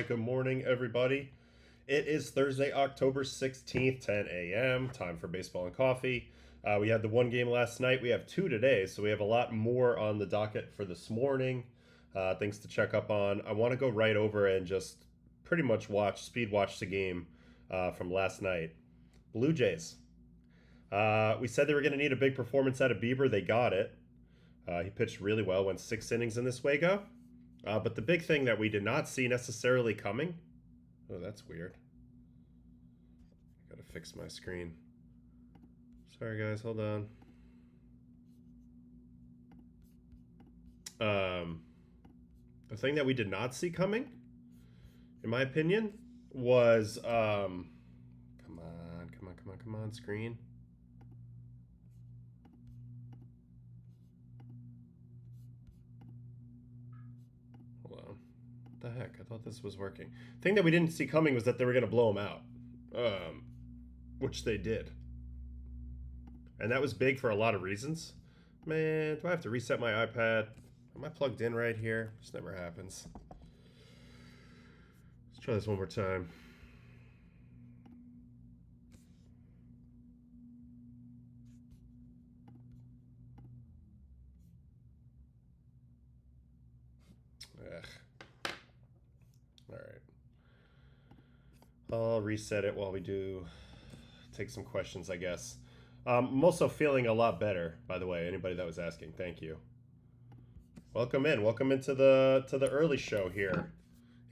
good morning, everybody. It is Thursday, October 16th, 10 a.m. Time for baseball and coffee. We had the one game last night. We have two today, so we have a lot more on the docket for this morning. Things to check up on. I want to go right over and just pretty much speed watch the game from last night. Blue Jays. We said they were going to need a big performance out of Bieber. They got it. He pitched really well, went 6 innings in this Wago. But the big thing that we did not see necessarily coming... Oh, that's weird. I gotta fix my screen. Sorry, guys, hold on. The thing that we did not see coming, in my opinion, was... come on, screen. What the heck? I thought this was working. The thing that we didn't see coming was that they were going to blow them out, which they did. And that was big for a lot of reasons. Man, do I have to reset my iPad? Am I plugged in right here? This never happens. Let's try this one more time. Ugh. Alright. I'll reset it while we take some questions, I guess. I'm also feeling a lot better, by the way, anybody that was asking. Thank you. Welcome in. Welcome into the early show here,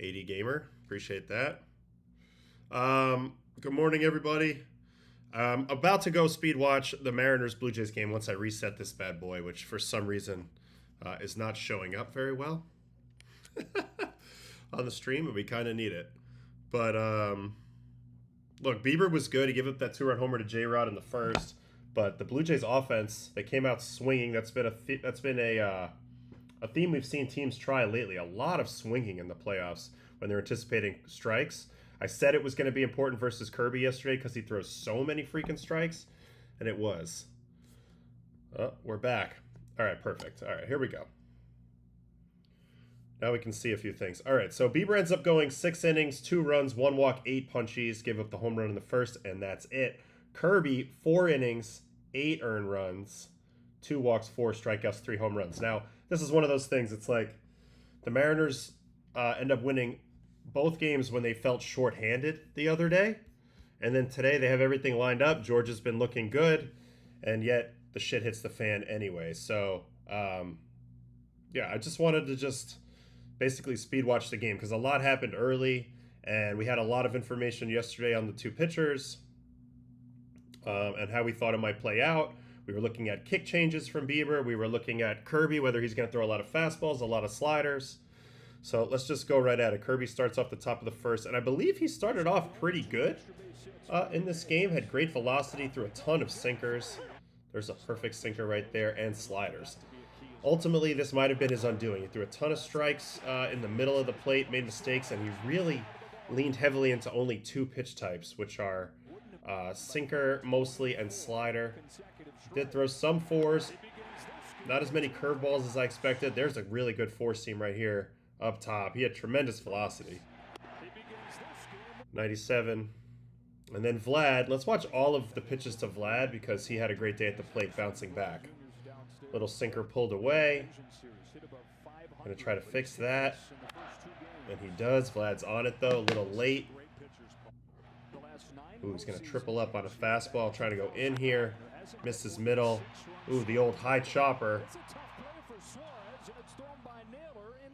AD Gamer. Appreciate that. Good morning, everybody. About to go speed watch the Mariners Blue Jays game once I reset this bad boy, which for some reason is not showing up very well on the stream, and we kind of need it. But look, Bieber was good. He gave up that 2-run homer to J-Rod in the first. But the Blue Jays offense, they came out swinging. That's been a theme we've seen teams try lately. A lot of swinging in the playoffs when they're anticipating strikes. I said it was going to be important versus Kirby yesterday because he throws so many freaking strikes, and it was. Oh, we're back. All right, perfect. All right, here we go. Now we can see a few things. All right, so Bieber ends up going 6 innings, 2 runs, 1 walk, 8 punchies, gave up the home run in the first, and that's it. Kirby, 4 innings, 8 earned runs, 2 walks, 4 strikeouts, 3 home runs. Now, this is one of those things. It's like the Mariners end up winning both games when they felt shorthanded the other day, and then today they have everything lined up. George has been looking good, and yet the shit hits the fan anyway. So, yeah, I just wanted to basically speed watch the game because a lot happened early, and we had a lot of information yesterday on the 2 pitchers and how we thought it might play out. We were looking at kick changes from Bieber. We were looking at Kirby, whether he's going to throw a lot of fastballs, a lot of sliders. So let's just go right at it. Kirby starts off the top of the first, and I believe he started off pretty good in this game. Had great velocity, threw a ton of sinkers. There's a perfect sinker right there, and sliders. Ultimately, this might have been his undoing. He threw a ton of strikes in the middle of the plate, made mistakes, and he really leaned heavily into only 2 pitch types, which are sinker mostly and slider. Did throw some 4s, not as many curveballs as I expected. There's a really good 4-seam right here up top. He had tremendous velocity. 97. And then Vlad. Let's watch all of the pitches to Vlad because he had a great day at the plate bouncing back. Little sinker pulled away. Gonna try to fix that. And he does. Vlad's on it though, a little late. Ooh, he's gonna triple up on a fastball, trying to go in here. Misses middle. Ooh, the old high chopper.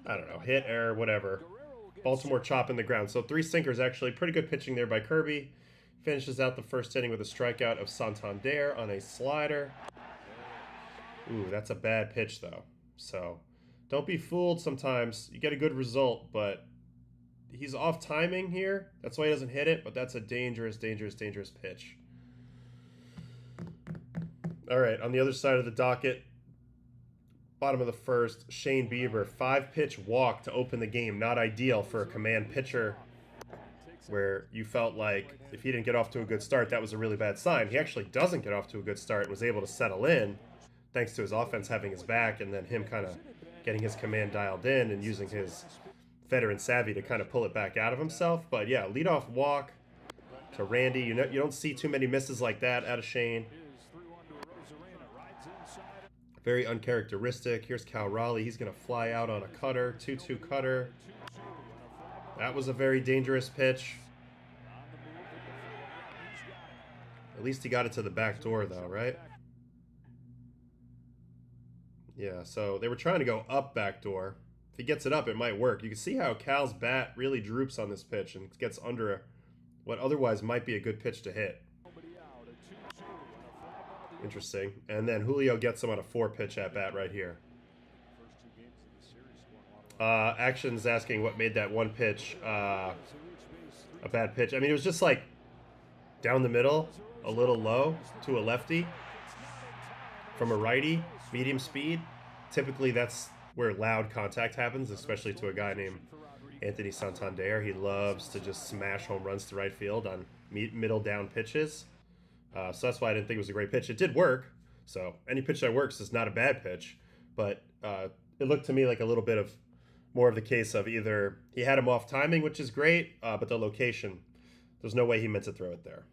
I don't know, hit, error, whatever. Baltimore chopping the ground. So 3 sinkers actually. Pretty good pitching there by Kirby. Finishes out the first inning with a strikeout of Santander on a slider. Ooh, that's a bad pitch, though. So, don't be fooled sometimes. You get a good result, but he's off timing here. That's why he doesn't hit it, but that's a dangerous, dangerous, dangerous pitch. All right, on the other side of the docket, bottom of the first, Shane Bieber, 5-pitch walk to open the game. Not ideal for a command pitcher where you felt like if he didn't get off to a good start, that was a really bad sign. He actually doesn't get off to a good start and was able to settle in thanks to his offense having his back and then him kind of getting his command dialed in and using his veteran savvy to kind of pull it back out of himself. But yeah, leadoff walk to Randy. You don't see too many misses like that out of Shane. Very uncharacteristic. Here's Cal Raleigh. He's going to fly out on a cutter. 2-2 cutter. That was a very dangerous pitch. At least he got it to the back door, though, right? Yeah, so they were trying to go up back door. If he gets it up, it might work. You can see how Cal's bat really droops on this pitch and gets under what otherwise might be a good pitch to hit. Interesting. And then Julio gets him on a 4-pitch at bat right here. Action's asking what made that one pitch a bad pitch. I mean, it was just like down the middle, a little low to a lefty from a righty, medium speed. Typically, that's where loud contact happens, especially to a guy named Anthony Santander. He loves to just smash home runs to right field on middle down pitches. So that's why I didn't think it was a great pitch. It did work. So any pitch that works is not a bad pitch. But it looked to me like a little bit of more of the case of either he had him off timing, which is great, but the location, there's no way he meant to throw it there.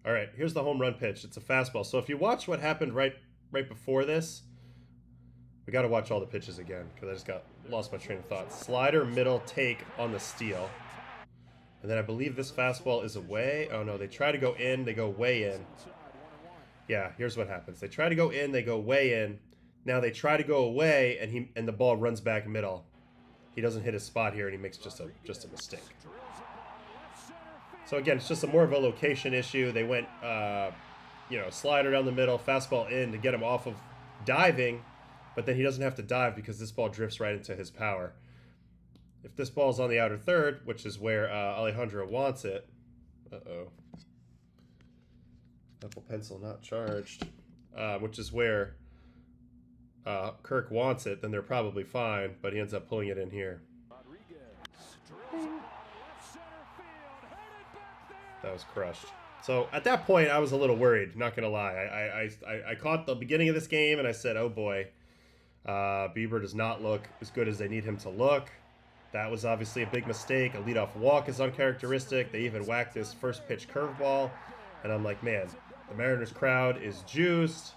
All right, here's the home run pitch. It's a fastball. So if you watch what happened right before this, we got to watch all the pitches again because I just lost my train of thought. Slider, middle, take on the steal. And then I believe this fastball is away. Oh, no, they try to go in. They go way in. Yeah, here's what happens. They try to go in. They go way in. Now they try to go away, and the ball runs back middle. He doesn't hit his spot here, and he makes just a mistake. So, again, it's just more of a location issue. They went, slider down the middle, fastball in to get him off of diving, but then he doesn't have to dive because this ball drifts right into his power. If this ball's on the outer third, which is where Alejandro wants it, Apple Pencil not charged, which is where Kirk wants it, then they're probably fine, but he ends up pulling it in here. That was crushed. So at that point, I was a little worried, not going to lie. I caught the beginning of this game, and I said, oh boy, Bieber does not look as good as they need him to look. That was obviously a big mistake. A leadoff walk is uncharacteristic. They even whacked this first pitch curveball. And I'm like, man, the Mariners crowd is juiced.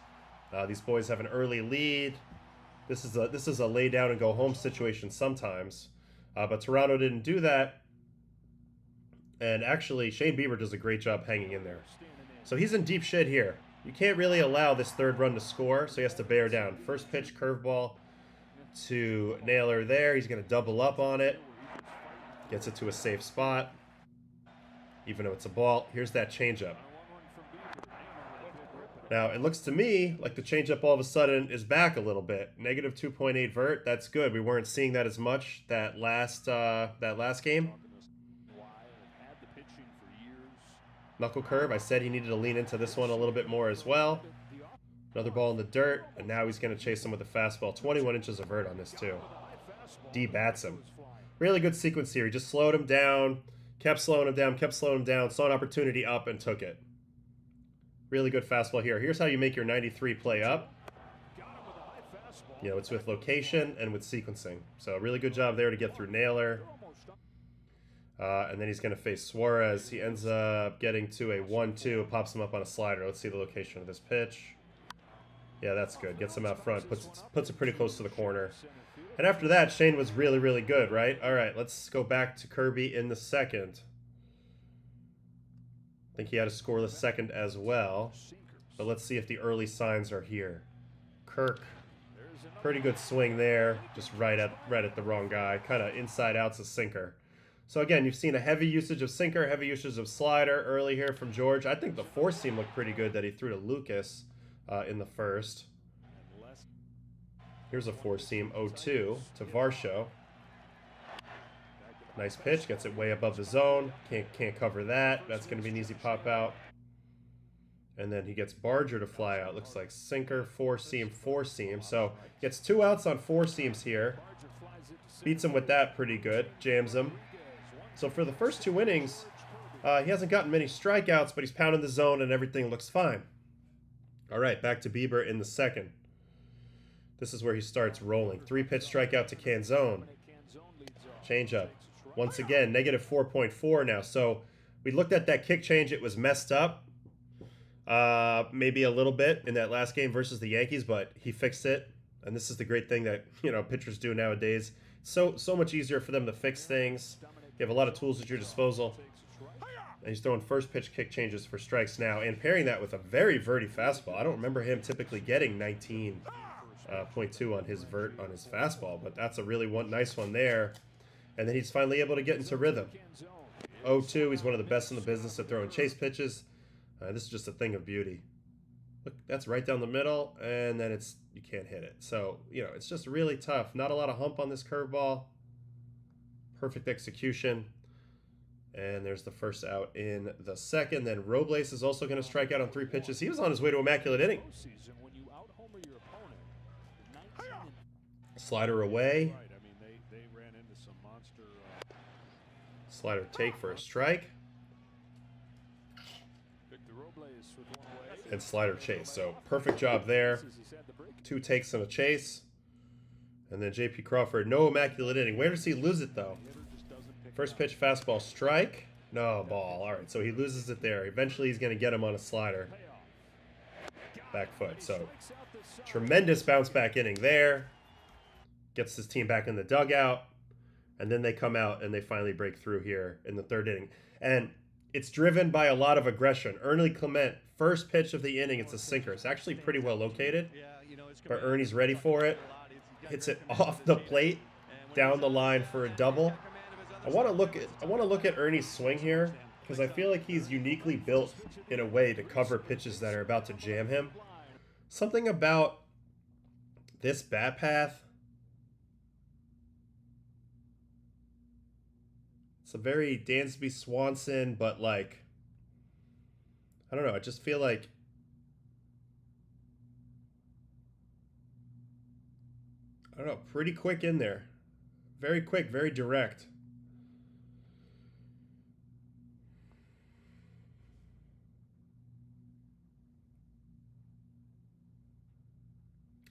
These boys have an early lead. This is a lay down and go home situation sometimes. But Toronto didn't do that. And actually, Shane Bieber does a great job hanging in there. So he's in deep shit here. You can't really allow this third run to score, so he has to bear down. First pitch curveball to Naylor there. He's going to double up on it. Gets it to a safe spot. Even though it's a ball. Here's that changeup. Now, it looks to me like the changeup all of a sudden is back a little bit. Negative 2.8 vert. That's good. We weren't seeing that as much that last game. Knuckle curve. I said he needed to lean into this one a little bit more as well. Another ball in the dirt, and now he's going to chase him with a fastball. 21 inches of vert on this, too. D bats him. Really good sequence here. He just slowed him down, kept slowing him down, saw an opportunity up, and took it. Really good fastball here. Here's how you make your 93 play up. You know, it's with location and with sequencing. So, really good job there to get through Naylor. And then he's going to face Suarez. He ends up getting to a 1-2. Pops him up on a slider. Let's see the location of this pitch. Yeah, that's good. Gets him out front. Puts it pretty close to the corner. And after that, Shane was really, really good, right? All right, let's go back to Kirby in the second. I think he had a scoreless second as well. But let's see if the early signs are here. Kirk, pretty good swing there. Just right at the wrong guy. Kind of inside out's a sinker. So again, you've seen a heavy usage of sinker, heavy usage of slider early here from George. I think the four-seam looked pretty good that he threw to Lucas in the first. Here's a four-seam 0-2 to Varsho. Nice pitch, gets it way above the zone. Can't cover that. That's going to be an easy pop out. And then he gets Barger to fly out. Looks like sinker, four-seam, four-seam. So gets 2 outs on four seams here. Beats him with that pretty good. Jams him. So for the first 2 innings, he hasn't gotten many strikeouts, but he's pounding the zone and everything looks fine. All right, back to Bieber in the second. This is where he starts rolling. 3-pitch strikeout to Canzone. Changeup. Once again, negative 4.4 now. So we looked at that kick change. It was messed up. Maybe a little bit in that last game versus the Yankees, but he fixed it. And this is the great thing that, you know, pitchers do nowadays. So much easier for them to fix things. You have a lot of tools at your disposal. And he's throwing first pitch kick changes for strikes now, and pairing that with a very verty fastball. I don't remember him typically getting 19.2 on his fastball, but that's a really nice one there. And then he's finally able to get into rhythm. 0-2, he's one of the best in the business at throwing chase pitches. This is just a thing of beauty. Look, that's right down the middle, and then you can't hit it. So, you know, it's just really tough. Not a lot of hump on this curveball. Perfect execution. And there's the first out in the second. Then Robles is also going to strike out on 3 pitches. He was on his way to immaculate inning. Slider away. Slider take for a strike. And slider chase. So perfect job there. 2 takes and a chase. And then J.P. Crawford, no immaculate inning. Where does he lose it, though? First pitch, fastball, strike. No, ball. All right, so he loses it there. Eventually, he's going to get him on a slider. Back foot. So, tremendous bounce back inning there. Gets his team back in the dugout. And then they come out and they finally break through here in the 3rd inning. And it's driven by a lot of aggression. Ernie Clement, first pitch of the inning, it's a sinker. It's actually pretty well located. But Ernie's ready for it. Hits it off the plate, down the line for a double. I want to look at Ernie's swing here because I feel like he's uniquely built in a way to cover pitches that are about to jam him. Something about this bat path. It's a very Dansby Swanson, but like, I don't know. I just feel like I don't know, pretty quick in there. Very quick, very direct.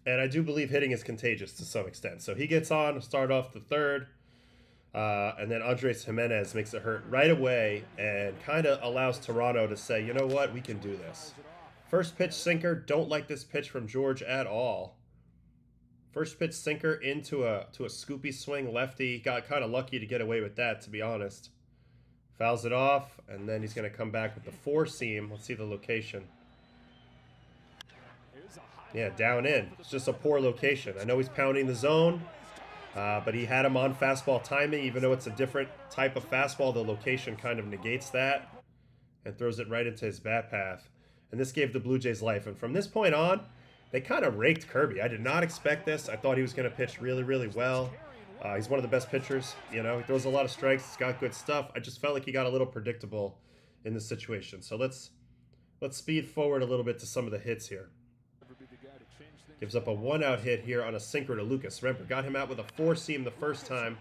And I do believe hitting is contagious to some extent. So he gets on to start off the 3rd. And then Andres Jimenez makes it hurt right away and kind of allows Toronto to say, you know what, we can do this. First pitch sinker, don't like this pitch from George at all. First pitch sinker into a scoopy swing lefty. Got kind of lucky to get away with that, to be honest. Fouls it off, and then he's going to come back with the 4-seam. Let's see the location. Yeah, down in. It's just a poor location. I know he's pounding the zone, but he had him on fastball timing. Even though it's a different type of fastball, the location kind of negates that and throws it right into his bat path. And this gave the Blue Jays life. And from this point on, they kind of raked Kirby. I did not expect this. I thought he was going to pitch really, really well. He's one of the best pitchers. You know, he throws a lot of strikes. He's got good stuff. I just felt like he got a little predictable in this situation. So let's speed forward a little bit to some of the hits here. Gives up a 1-out hit here on a sinker to Lucas. Remember, got him out with a 4-seam the first time.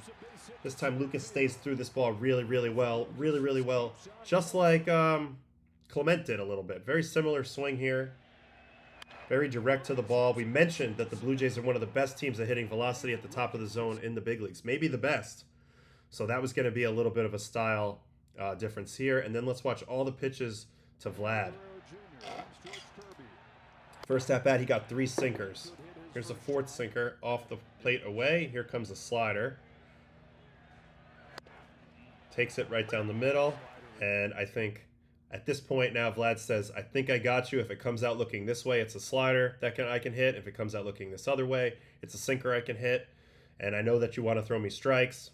This time Lucas stays through this ball really, really well. Really, really well. Just like Clement did a little bit. Very similar swing here. Very direct to the ball. We mentioned that the Blue Jays are one of the best teams at hitting velocity at the top of the zone in the big leagues. Maybe the best. So that was going to be a little bit of a style difference here. And then let's watch all the pitches to Vlad. First at bat, he got 3 sinkers. Here's a 4th sinker off the plate away. Here comes a slider. Takes it right down the middle. And I think at this point now, Vlad says, I think I got you. If it comes out looking this way, it's a slider that I can hit. If it comes out looking this other way, it's a sinker I can hit. And I know that you want to throw me strikes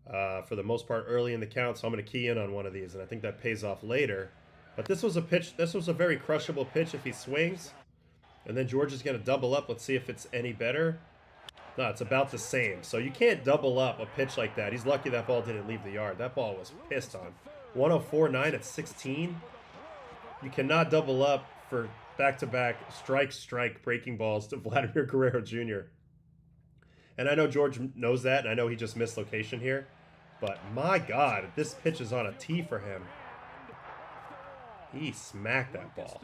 for the most part early in the count, so I'm going to key in on one of these. And I think that pays off later. But this was a pitch. This was a very crushable pitch if he swings. And then George is going to double up. Let's see if it's any better. No, it's about the same. So you can't double up a pitch like that. He's lucky that ball didn't leave the yard. That ball was pissed on. 104.9 at 16. You cannot double up for back-to-back strike breaking balls to Vladimir Guerrero Jr. And I know George knows that, and I know he just missed location here. But my God, this pitch is on a tee for him. He smacked that ball.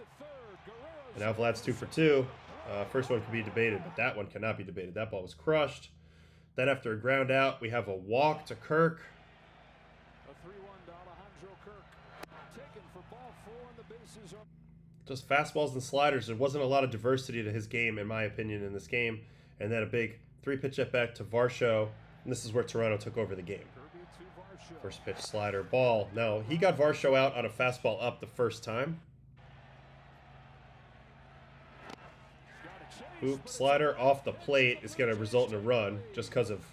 And now Vlad's 2 for 2. First one could be debated, but that one cannot be debated. That ball was crushed. Then after a ground out, we have a walk to Kirk. Just fastballs and sliders. There wasn't a lot of diversity to his game, in my opinion, in this game. And then a big 3-pitch at bat to Varsho. And this is where Toronto took over the game. First pitch, slider, ball. No, he got Varsho out on a fastball up the first time. Oop, slider off the plate is going to result in a run just because of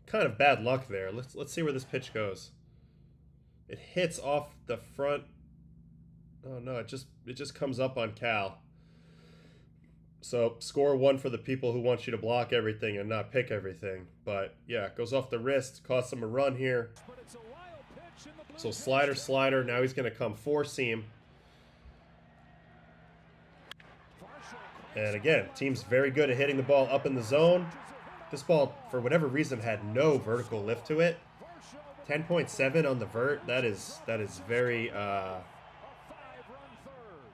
kind of bad luck there. Let's see where this pitch goes. It hits off the front. Oh no, it just comes up on Cal. So score 1 for the people who want you to block everything and not pick everything. But yeah, it goes off the wrist, costs him a run here. So slider. Now he's going to come 4-seam. And again, team's very good at hitting the ball up in the zone. This ball, for whatever reason, had no vertical lift to it. 10.7 on the vert. That is very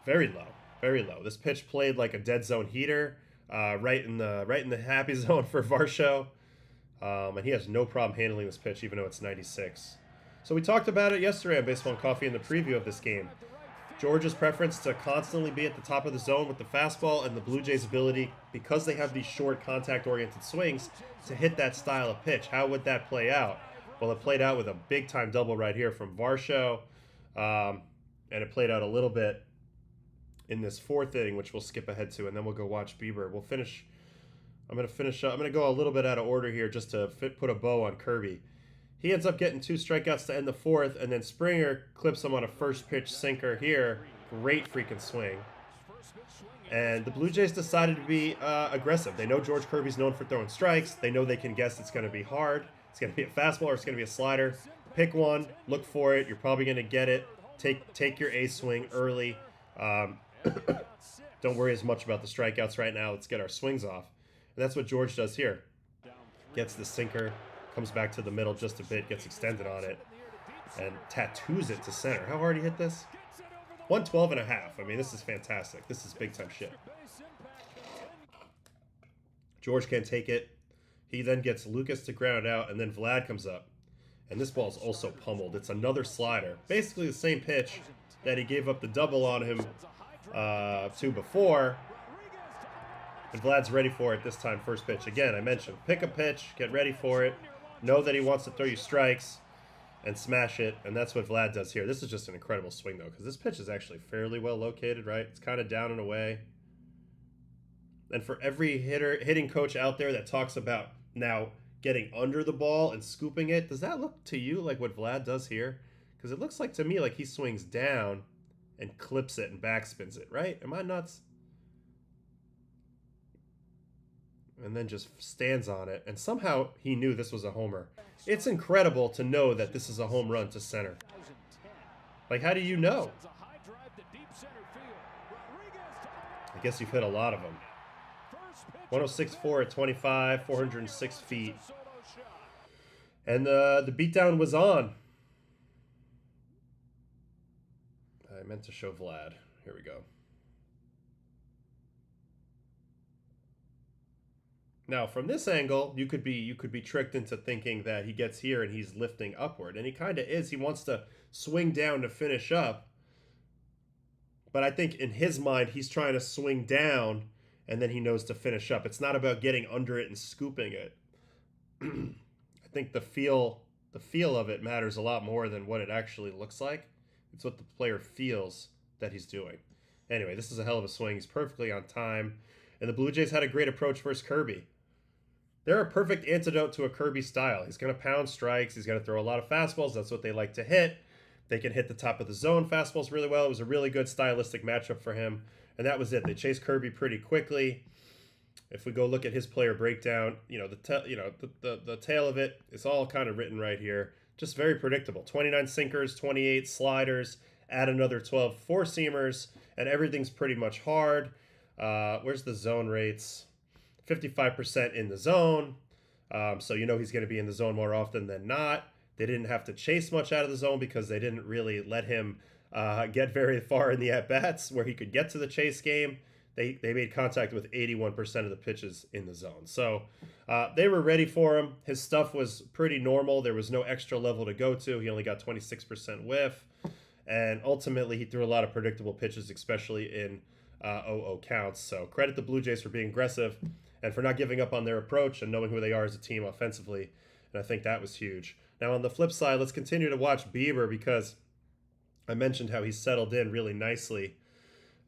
very low. Very low. This pitch played like a dead zone heater, right in the happy zone for Varsho. And he has no problem handling this pitch, even though it's 96. So we talked about it yesterday on Baseball and Coffee in the preview of this game. Georgia's preference to constantly be at the top of the zone with the fastball, and the Blue Jays' ability, because they have these short contact-oriented swings, to hit that style of pitch. How would that play out? Well, it played out with a big-time double right here from Varsho, and it played out a little bit in this 4th inning, which we'll skip ahead to, and then we'll go watch Bieber. We'll finish. I'm going to finish up. I'm going to go a little bit out of order here just to put a bow on Kirby. He ends up getting 2 strikeouts to end the 4th, and then Springer clips him on a first pitch sinker here. Great freaking swing. And the Blue Jays decided to be aggressive. They know George Kirby's known for throwing strikes. They know they can guess it's going to be hard. It's going to be a fastball or it's going to be a slider. Pick one. Look for it. You're probably going to get it. Take your ace swing early. Don't worry as much about the strikeouts right now. Let's get our swings off. And that's what George does here. Gets the sinker. Comes back to the middle just a bit, gets extended on it, and tattoos it to center. How hard he hit this? 112.5. I mean, this is fantastic. This is big-time shit. George can't take it. He then gets Lucas to ground out, and then Vlad comes up. And this ball's also pummeled. It's another slider. Basically the same pitch that he gave up the double on him to before. And Vlad's ready for it this time, first pitch. Again, I mentioned, pick a pitch, get ready for it. Know that he wants to throw you strikes and smash it, and that's what Vlad does here. This is just an incredible swing, though, because this pitch is actually fairly well located, right? It's kind of down and away. And for every hitting coach out there that talks about now getting under the ball and scooping it, does that look to you like what Vlad does here? Because it looks like to me like he swings down and clips it and backspins it, right? Am I nuts? And then just stands on it, and somehow he knew this was a homer. It's incredible to know that this is a home run to center. Like, how do you know? I guess you've hit a lot of them. 106.4 at 25, 406 feet. And the beatdown was on. I meant to show Vlad. Here we go. Now, from this angle, you could be tricked into thinking that he gets here and he's lifting upward, and he kind of is. He wants to swing down to finish up, but I think in his mind he's trying to swing down, and then he knows to finish up. It's not about getting under it and scooping it. I think the feel of it matters a lot more than what it actually looks like. It's what the player feels that he's doing. Anyway, this is a hell of a swing. He's perfectly on time, and the Blue Jays had a great approach versus Kirby. They're a perfect antidote to a Kirby style. He's going to pound strikes. He's going to throw a lot of fastballs. That's what they like to hit. They can hit the top of the zone fastballs really well. It was a really good stylistic matchup for him, and that was it. They chased Kirby pretty quickly. If we go look at his player breakdown, the tail of it is all kind of written right here. Just very predictable. 29 sinkers, 28 sliders, add another 12 four-seamers, and everything's pretty much hard. Where's the zone rates? 55% in the zone. So you know he's going to be in the zone more often than not. They didn't have to chase much out of the zone because they didn't really let him get very far in the at-bats where he could get to the chase game. they made contact with 81% of the pitches in the zone. So they were ready for him. His stuff was pretty normal. There was no extra level to go to. He only got 26% whiff. And ultimately, he threw a lot of predictable pitches, especially in 0-0 counts. So credit the Blue Jays for being aggressive and for not giving up on their approach and knowing who they are as a team offensively. And I think that was huge. Now, on the flip side, let's continue to watch Bieber because I mentioned how he settled in really nicely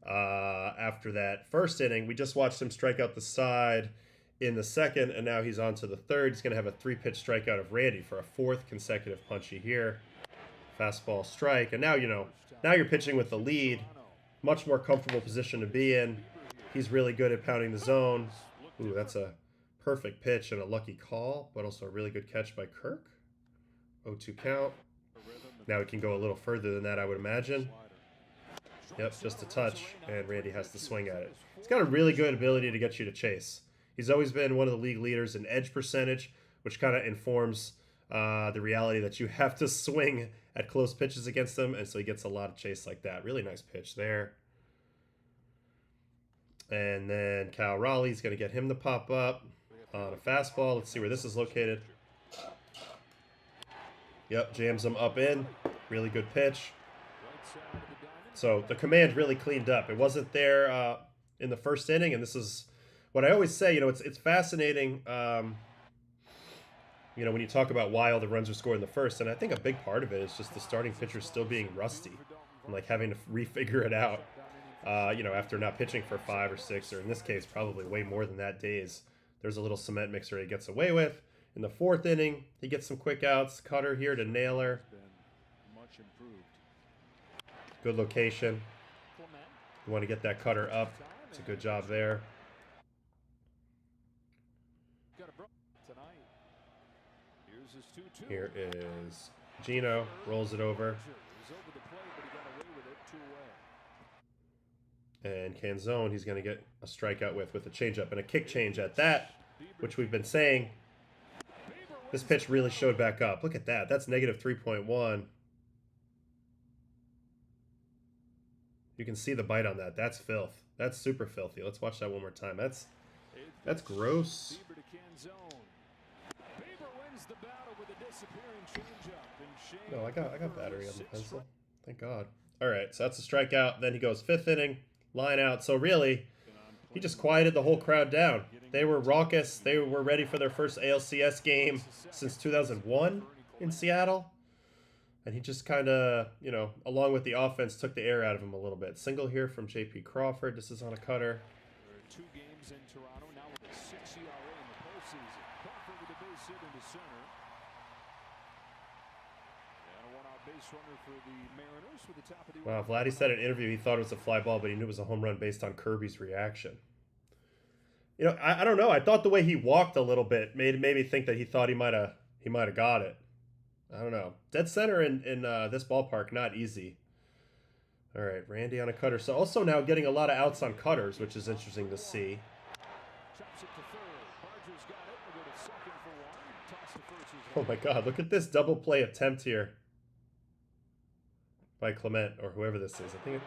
after that first inning. We just watched him strike out the side in the second, and now he's on to the third. He's going to have a 3-pitch strikeout of Randy for a 4th consecutive punchy here. Fastball strike, and now, now you're pitching with the lead. Much more comfortable position to be in. He's really good at pounding the zone. Ooh, that's a perfect pitch and a lucky call, but also a really good catch by Kirk. 0-2 count. Now he can go a little further than that, I would imagine. Yep, just a touch, and Randy has to swing at it. He's got a really good ability to get you to chase. He's always been one of the league leaders in edge percentage, which kind of informs the reality that you have to swing at close pitches against him, and so he gets a lot of chase like that. Really nice pitch there. And then Cal Raleigh's going to get him to pop up on a fastball. Let's see where this is located. Yep, jams him up in. Really good pitch. So the command really cleaned up. It wasn't there in the first inning, and this is what I always say. It's fascinating. When you talk about why all the runs were scored in the first, and I think a big part of it is just the starting pitcher still being rusty and like having to refigure it out. After not pitching for 5 or 6, or in this case, probably way more than that days. There's a little cement mixer he gets away with. In the 4th inning, he gets some quick outs. Cutter here to Naylor. Good location. You want to get that cutter up. It's a good job there. Here is Gino. Rolls it over. And Canzone, he's going to get a strikeout with a changeup and a kick change at that, which we've been saying. This pitch really showed back up. Look at that. That's negative 3.1. You can see the bite on that. That's filth. That's super filthy. Let's watch that one more time. That's gross. No, I got battery on the pencil. Thank God. All right, so that's a strikeout. Then he goes 5th inning, line out. So really, he just quieted the whole crowd down. They were raucous. They were ready for their first ALCS game since 2001 in Seattle. And he just kind of, along with the offense, took the air out of him a little bit. Single here from J.P. Crawford. This is on a cutter. 2 games in Toronto, now with a 6 ERA in the postseason. Crawford with a base hit into center. And a one-out base runner for the Mariners with the top of the Wow, Vladdy said in an interview he thought it was a fly ball, but he knew it was a home run based on Kirby's reaction. I don't know. I thought the way he walked a little bit made me think that he thought he might have got it. I don't know. Dead center in this ballpark, not easy. All right, Randy on a cutter. So also now getting a lot of outs on cutters, which is interesting to see. Oh my God, look at this double play attempt here by Clement or whoever this is. I think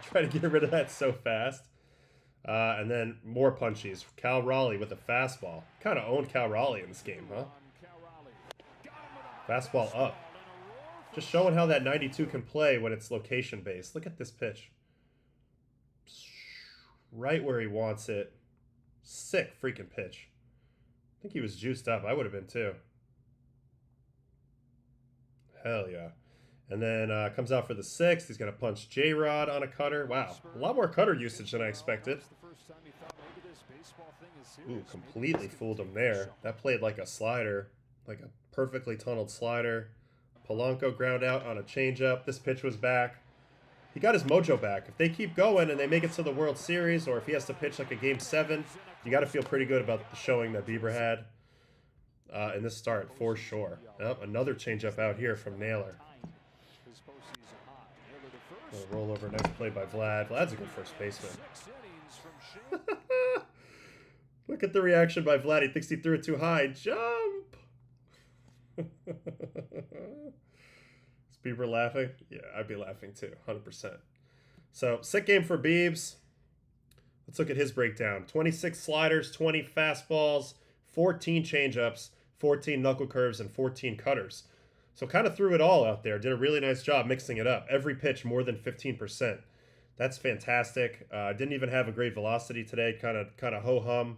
try to get rid of that so fast. And then more punchies. Cal Raleigh with a fastball. Kind of owned Cal Raleigh in this game, huh? Fastball up. Just showing how that 92 can play when it's location-based. Look at this pitch. Right where he wants it. Sick freaking pitch. I think he was juiced up. I would have been too. Hell yeah. And then comes out for the 6th. He's going to punch J-Rod on a cutter. Wow. A lot more cutter usage than I expected. Ooh, completely fooled him there. That played like a slider. Like a perfectly tunneled slider. Polanco ground out on a changeup. This pitch was back. He got his mojo back. If they keep going and they make it to the World Series, or if he has to pitch like a Game 7, you got to feel pretty good about the showing that Bieber had in this start, for sure. Yep, another changeup out here from Naylor. Roll over, nice play by Vlad. Vlad's a good first baseman. Look at the reaction by Vlad. He thinks he threw it too high. Jump! Is Bieber laughing? Yeah, I'd be laughing too, 100%. So, sick game for Biebs. Let's look at his breakdown. 26 sliders, 20 fastballs, 14 changeups, 14 knuckle curves, and 14 cutters. So kind of threw it all out there. Did a really nice job mixing it up. Every pitch more than 15%. That's fantastic. Didn't even have a great velocity today. Kind of ho-hum.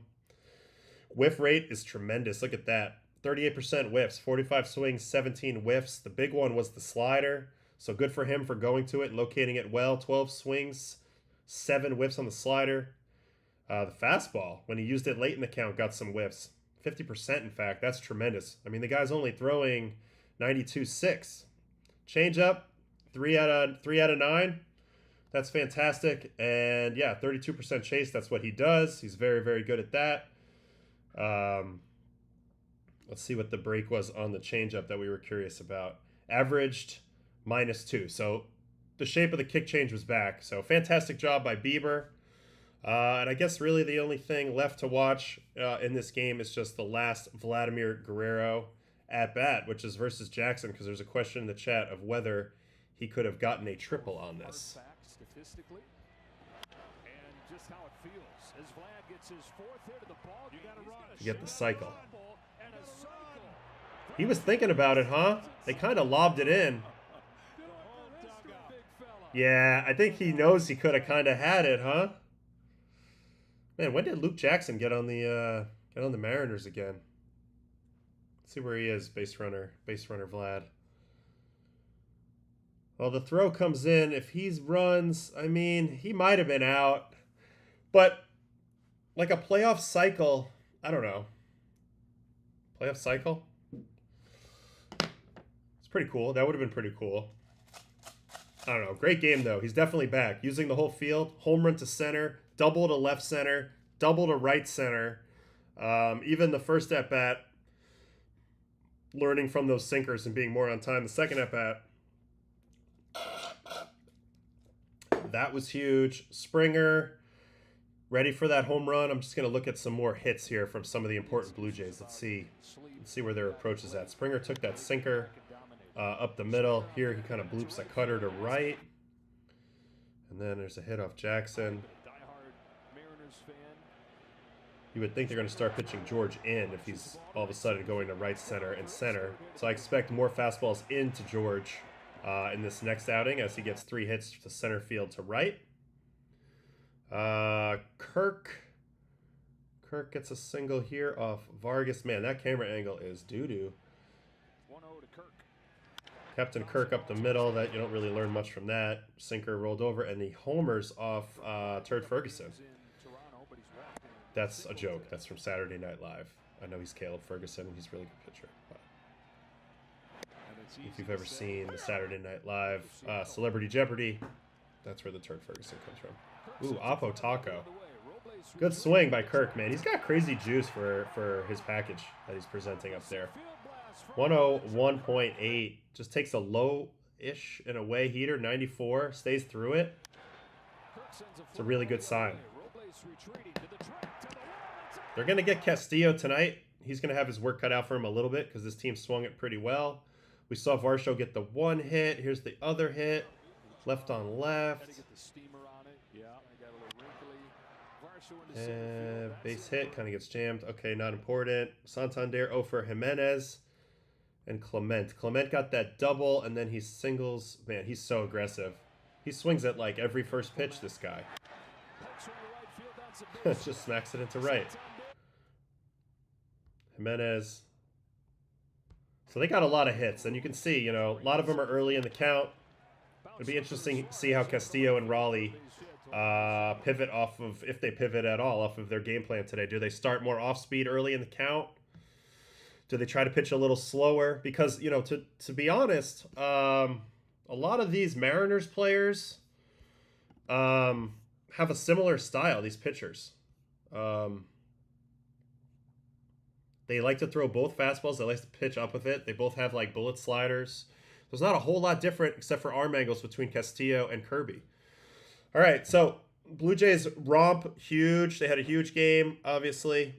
Whiff rate is tremendous. Look at that. 38% whiffs, 45 swings, 17 whiffs. The big one was the slider. So good for him for going to it, locating it well. 12 swings, 7 whiffs on the slider. The fastball, when he used it late in the count, got some whiffs. 50%, in fact. That's tremendous. I mean, the guy's only throwing 92.6. Changeup, 3 out of 9. That's fantastic. And yeah, 32% chase. That's what he does. He's very, very good at that. Let's see what the break was on the changeup that we were curious about. Averaged -2. So the shape of the kick change was back. So fantastic job by Bieber. And I guess really the only thing left to watch in this game is just the last Vladimir Guerrero at bat, which is versus Jackson, because there's a question in the chat of whether he could have gotten a triple on this. Statistically, and just how it feels as Vlad gets his 4th hit of the ball. You got to run. You get the cycle. He was thinking about it, huh? They kind of lobbed it in. Yeah, I think he knows he could have kind of had it, huh? Man, when did Luke Jackson get on the Mariners again? Let's see where he is, base runner Vlad. Well, the throw comes in. If he runs, I mean, he might have been out. But like a playoff cycle, I don't know. Playoff cycle? It's pretty cool. That would have been pretty cool. I don't know. Great game, though. He's definitely back. Using the whole field. Home run to center. Double to left center. Double to right center. Even the first at-bat, learning from those sinkers and being more on time. The second at-bat, that was huge. Springer, ready for that home run. I'm just going to look at some more hits here from some of the important Blue Jays. Let's see where their approach is at. Springer took that sinker up the middle. Here he kind of bloops a cutter to right. And then there's a hit off Jackson. You would think they're going to start pitching George in if he's all of a sudden going to right center and center. So I expect more fastballs into George in this next outing as he gets 3 hits to center field to right. Kirk gets a single here off Vargas. Man, that camera angle is doo-doo. Captain Kirk up the middle. That you don't really learn much from that. Sinker rolled over, and the homers off Turd Ferguson. That's a joke. That's from Saturday Night Live. I know he's Caleb Ferguson. He's a really good pitcher. But if you've ever seen the Saturday Night Live Celebrity Jeopardy, that's where the Turd Ferguson comes from. Ooh, Oppo Taco. Good swing by Kirk, man. He's got crazy juice for his package that he's presenting up there. 101.8. Just takes a low-ish in a way heater. 94. Stays through it. It's a really good sign. They're going to get Castillo tonight. He's going to have his work cut out for him a little bit because this team swung it pretty well. We saw Varsho get the 1 hit. Here's the other hit. Left on left. And base hit. Kind of gets jammed. Okay, not important. Santander, for Jimenez. And Clement. Clement got that double, and then he singles. Man, he's so aggressive. He swings at like every first pitch, this guy. Just smacks it into right. Jimenez. So they got a lot of hits, and you can see, you know, a lot of them are early in the count. It'll be interesting to see how Castillo and Raleigh pivot off of, if they pivot at all, off of their game plan today. Do they start more off-speed early in the count? Do they try to pitch a little slower? Because, you know, to be honest, a lot of these Mariners players have a similar style, these pitchers. They like to throw both fastballs. They like to pitch up with it. They both have like bullet sliders. There's not a whole lot different except for arm angles between Castillo and Kirby. All right, so Blue Jays romp, huge. They had a huge game, obviously.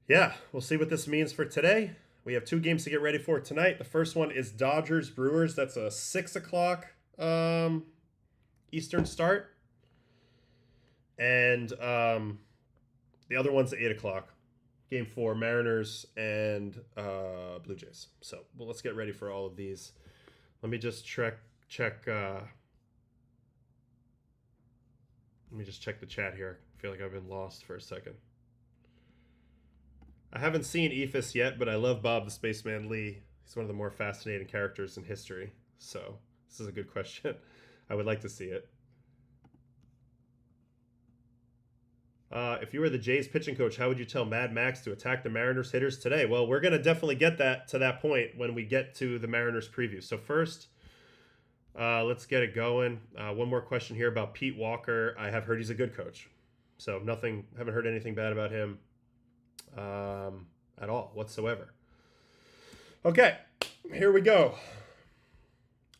Yeah, we'll see what this means for today. We have 2 games to get ready for tonight. The first one is Dodgers Brewers. That's a 6 o'clock Eastern start. And the other one's at 8 o'clock. Game 4, Mariners and Blue Jays. So well, let's get ready for all of these. Let me just check. Let me just check the chat here. I feel like I've been lost for a second. I haven't seen Ephus yet, but I love Bob the Spaceman Lee. He's one of the more fascinating characters in history. So this is a good question. I would like to see it. If you were the Jays pitching coach, how would you tell Mad Max to attack the Mariners hitters today? Well, we're going to definitely get to that point when we get to the Mariners preview. So first, let's get it going. One more question here about Pete Walker. I have heard he's a good coach. So haven't heard anything bad about him at all whatsoever. Okay, here we go.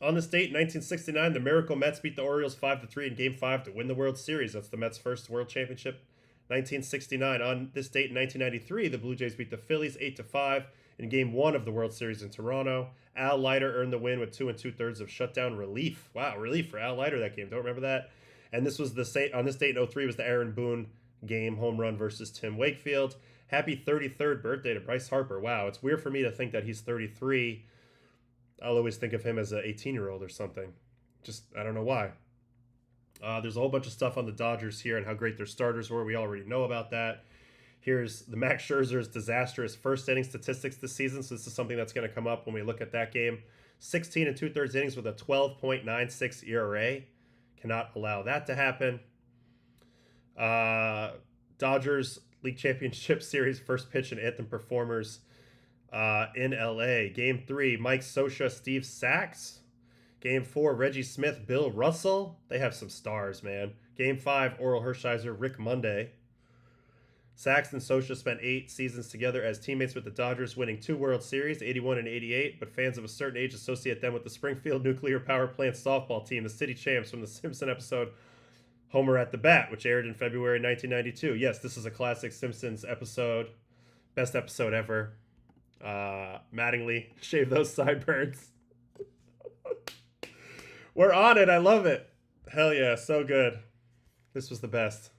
On this date, 1969, the Miracle Mets beat the Orioles 5-3 in Game 5 to win the World Series. That's the Mets' first World Championship. 1969, on this date in 1993, the Blue Jays beat the Phillies 8-5 in Game 1 of the World Series in Toronto. Al Leiter earned the win with 2 2/3 of shutdown relief. Wow, relief for Al Leiter that game. Don't remember that. And this was on this date in 03 was the Aaron Boone game, home run versus Tim Wakefield. Happy 33rd birthday to Bryce Harper. Wow, it's weird for me to think that he's 33. I'll always think of him as an 18-year-old or something. Just, I don't know why. There's a whole bunch of stuff on the Dodgers here and how great their starters were. We already know about that. Here's the Max Scherzer's disastrous first inning statistics this season. So this is something that's going to come up when we look at that game. 16 2/3 innings with a 12.96 ERA. Cannot allow that to happen. Dodgers League Championship Series first pitch and anthem performers in LA. Game 3, Mike Scioscia, Steve Sax. Game 4, Reggie Smith, Bill Russell. They have some stars, man. Game 5, Oral Hershiser, Rick Monday. Sax and Scioscia spent 8 seasons together as teammates with the Dodgers, winning 2 World Series, 81 and 88, but fans of a certain age associate them with the Springfield Nuclear Power Plant softball team, the City Champs, from the Simpson episode Homer at the Bat, which aired in February 1992. Yes, this is a classic Simpsons episode. Best episode ever. Mattingly, shave those sideburns. We're on it. I love it. Hell yeah, so good. This was the best.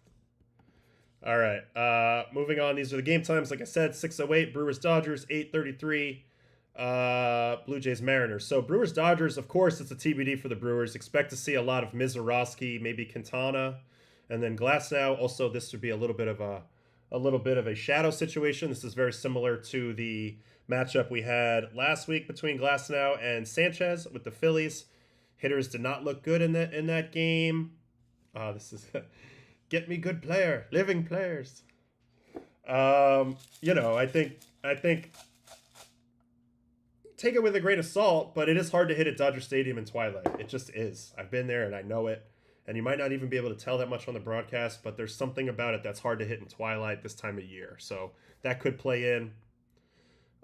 All right, moving on. These are the game times. Like I said, 6:08, Brewers Dodgers, 8:33, Blue Jays Mariners. So Brewers Dodgers, of course, it's a TBD for the Brewers. Expect to see a lot of Mizorowski, maybe Quintana, and then Glasnow. Also, this would be a little bit of a shadow situation. This is very similar to the matchup we had last week between Glasnow and Sanchez with the Phillies. Hitters did not look good in that game. This is get me good player, living players. I think take it with a grain of salt, but it is hard to hit at Dodger Stadium in twilight. It just is. I've been there and I know it. And you might not even be able to tell that much on the broadcast, but there's something about it that's hard to hit in twilight this time of year. So that could play in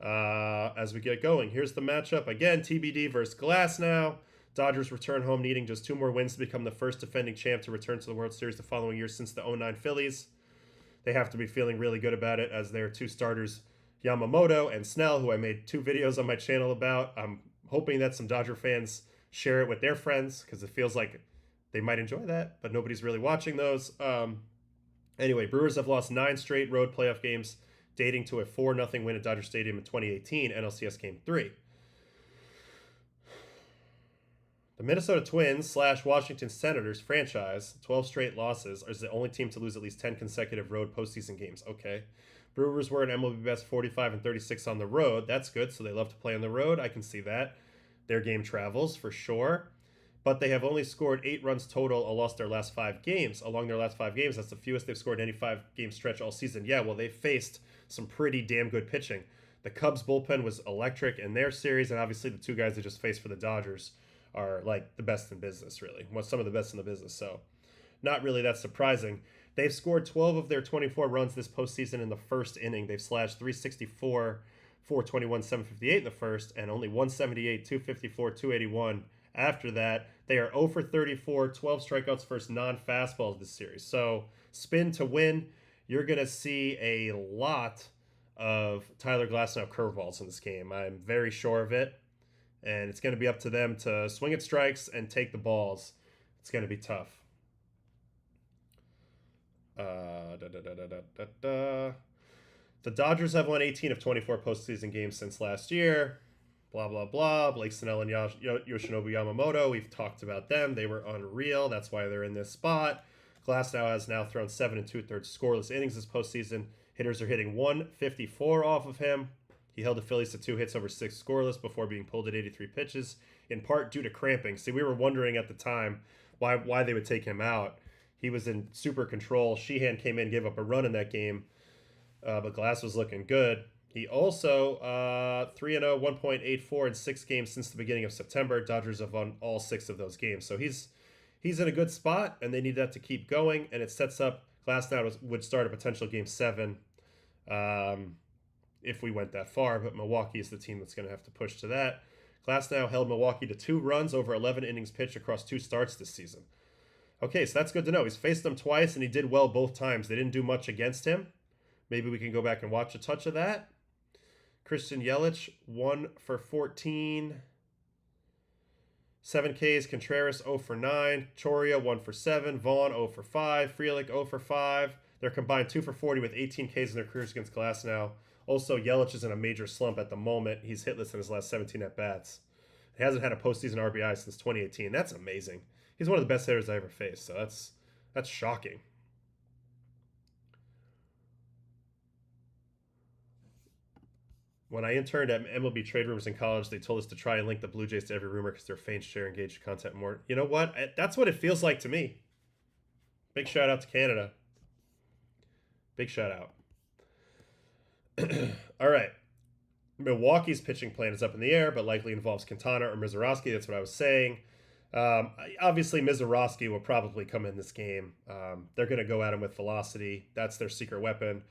as we get going. Here's the matchup. Again, TBD versus Glasnow. Dodgers return home needing just 2 more wins to become the first defending champ to return to the World Series the following year since the 2009 Phillies. They have to be feeling really good about it as their 2 starters, Yamamoto and Snell, who I made 2 videos on my channel about. I'm hoping that some Dodger fans share it with their friends because it feels like they might enjoy that, but nobody's really watching those. Anyway, Brewers have lost 9 straight road playoff games, dating to a 4-0 win at Dodger Stadium in 2018, NLCS Game 3. The Minnesota Twins / Washington Senators franchise, 12 straight losses, is the only team to lose at least 10 consecutive road postseason games. Okay. Brewers were an MLB best 45 and 36 on the road. That's good, so they love to play on the road. I can see that. Their game travels, for sure. But they have only scored 8 runs total and lost their last 5 games. Along their last 5 games, that's the fewest they've scored in any 5-game stretch all season. Yeah, well, they faced some pretty damn good pitching. The Cubs bullpen was electric in their series, and obviously the 2 guys they just faced for the Dodgers are like the best in business, really. Well, some of the best in the business, so not really that surprising. They've scored 12 of their 24 runs this postseason in the first inning. They've slashed 364, 421, 758 in the first, and only 178, 254, 281 after that. They are 0 for 34, 12 strikeouts versus non-fastballs this series. So spin to win, you're going to see a lot of Tyler Glasnow curveballs in this game. I'm very sure of it. and it's going to be up to them to swing at strikes and take the balls. It's going to be tough. The Dodgers have won 18 of 24 postseason games since last year. Blah, blah, blah. Blake Snell and Yoshinobu Yamamoto, we've talked about them. They were unreal. That's why they're in this spot. Glasnow has now thrown 7 2/3 scoreless innings this postseason. Hitters are hitting 154 off of him. He held the Phillies to 2 hits over 6 scoreless before being pulled at 83 pitches, in part due to cramping. See, we were wondering at the time why they would take him out. He was in super control. Sheehan came in, gave up a run in that game, but Glass was looking good. He also 3-0, 1.84 in 6 games since the beginning of September. Dodgers have won all 6 of those games. So he's in a good spot, and they need that to keep going, and it sets up Glasnow would start a potential Game 7 if we went that far, but Milwaukee is the team that's going to have to push to that. Glasnow held Milwaukee to 2 runs over 11 innings pitched across 2 starts this season. Okay, so that's good to know. He's faced them twice, and he did well both times. They didn't do much against him. Maybe we can go back and watch a touch of that. Christian Yelich, 1 for 14. 7 Ks. Contreras, 0 for 9. Choria, 1 for 7. Vaughn, 0 for 5. Frelick, 0 for 5. They're combined 2 for 40 with 18 Ks in their careers against Glasnow. Also, Yelich is in a major slump at the moment. He's hitless in his last 17 at-bats. He hasn't had a postseason RBI since 2018. That's amazing. He's one of the best hitters I ever faced, so that's shocking. When I interned at MLB trade rooms in college, they told us to try and link the Blue Jays to every rumor because they're fans share engaged content more. You know what? That's what it feels like to me. Big shout out to Canada. Big shout out. All right. Milwaukee's pitching plan is up in the air, but likely involves Quintana or Mizorowski. That's what I was saying. Obviously, Mizorowski will probably come in this game. They're going to go at him with velocity. That's their secret weapon.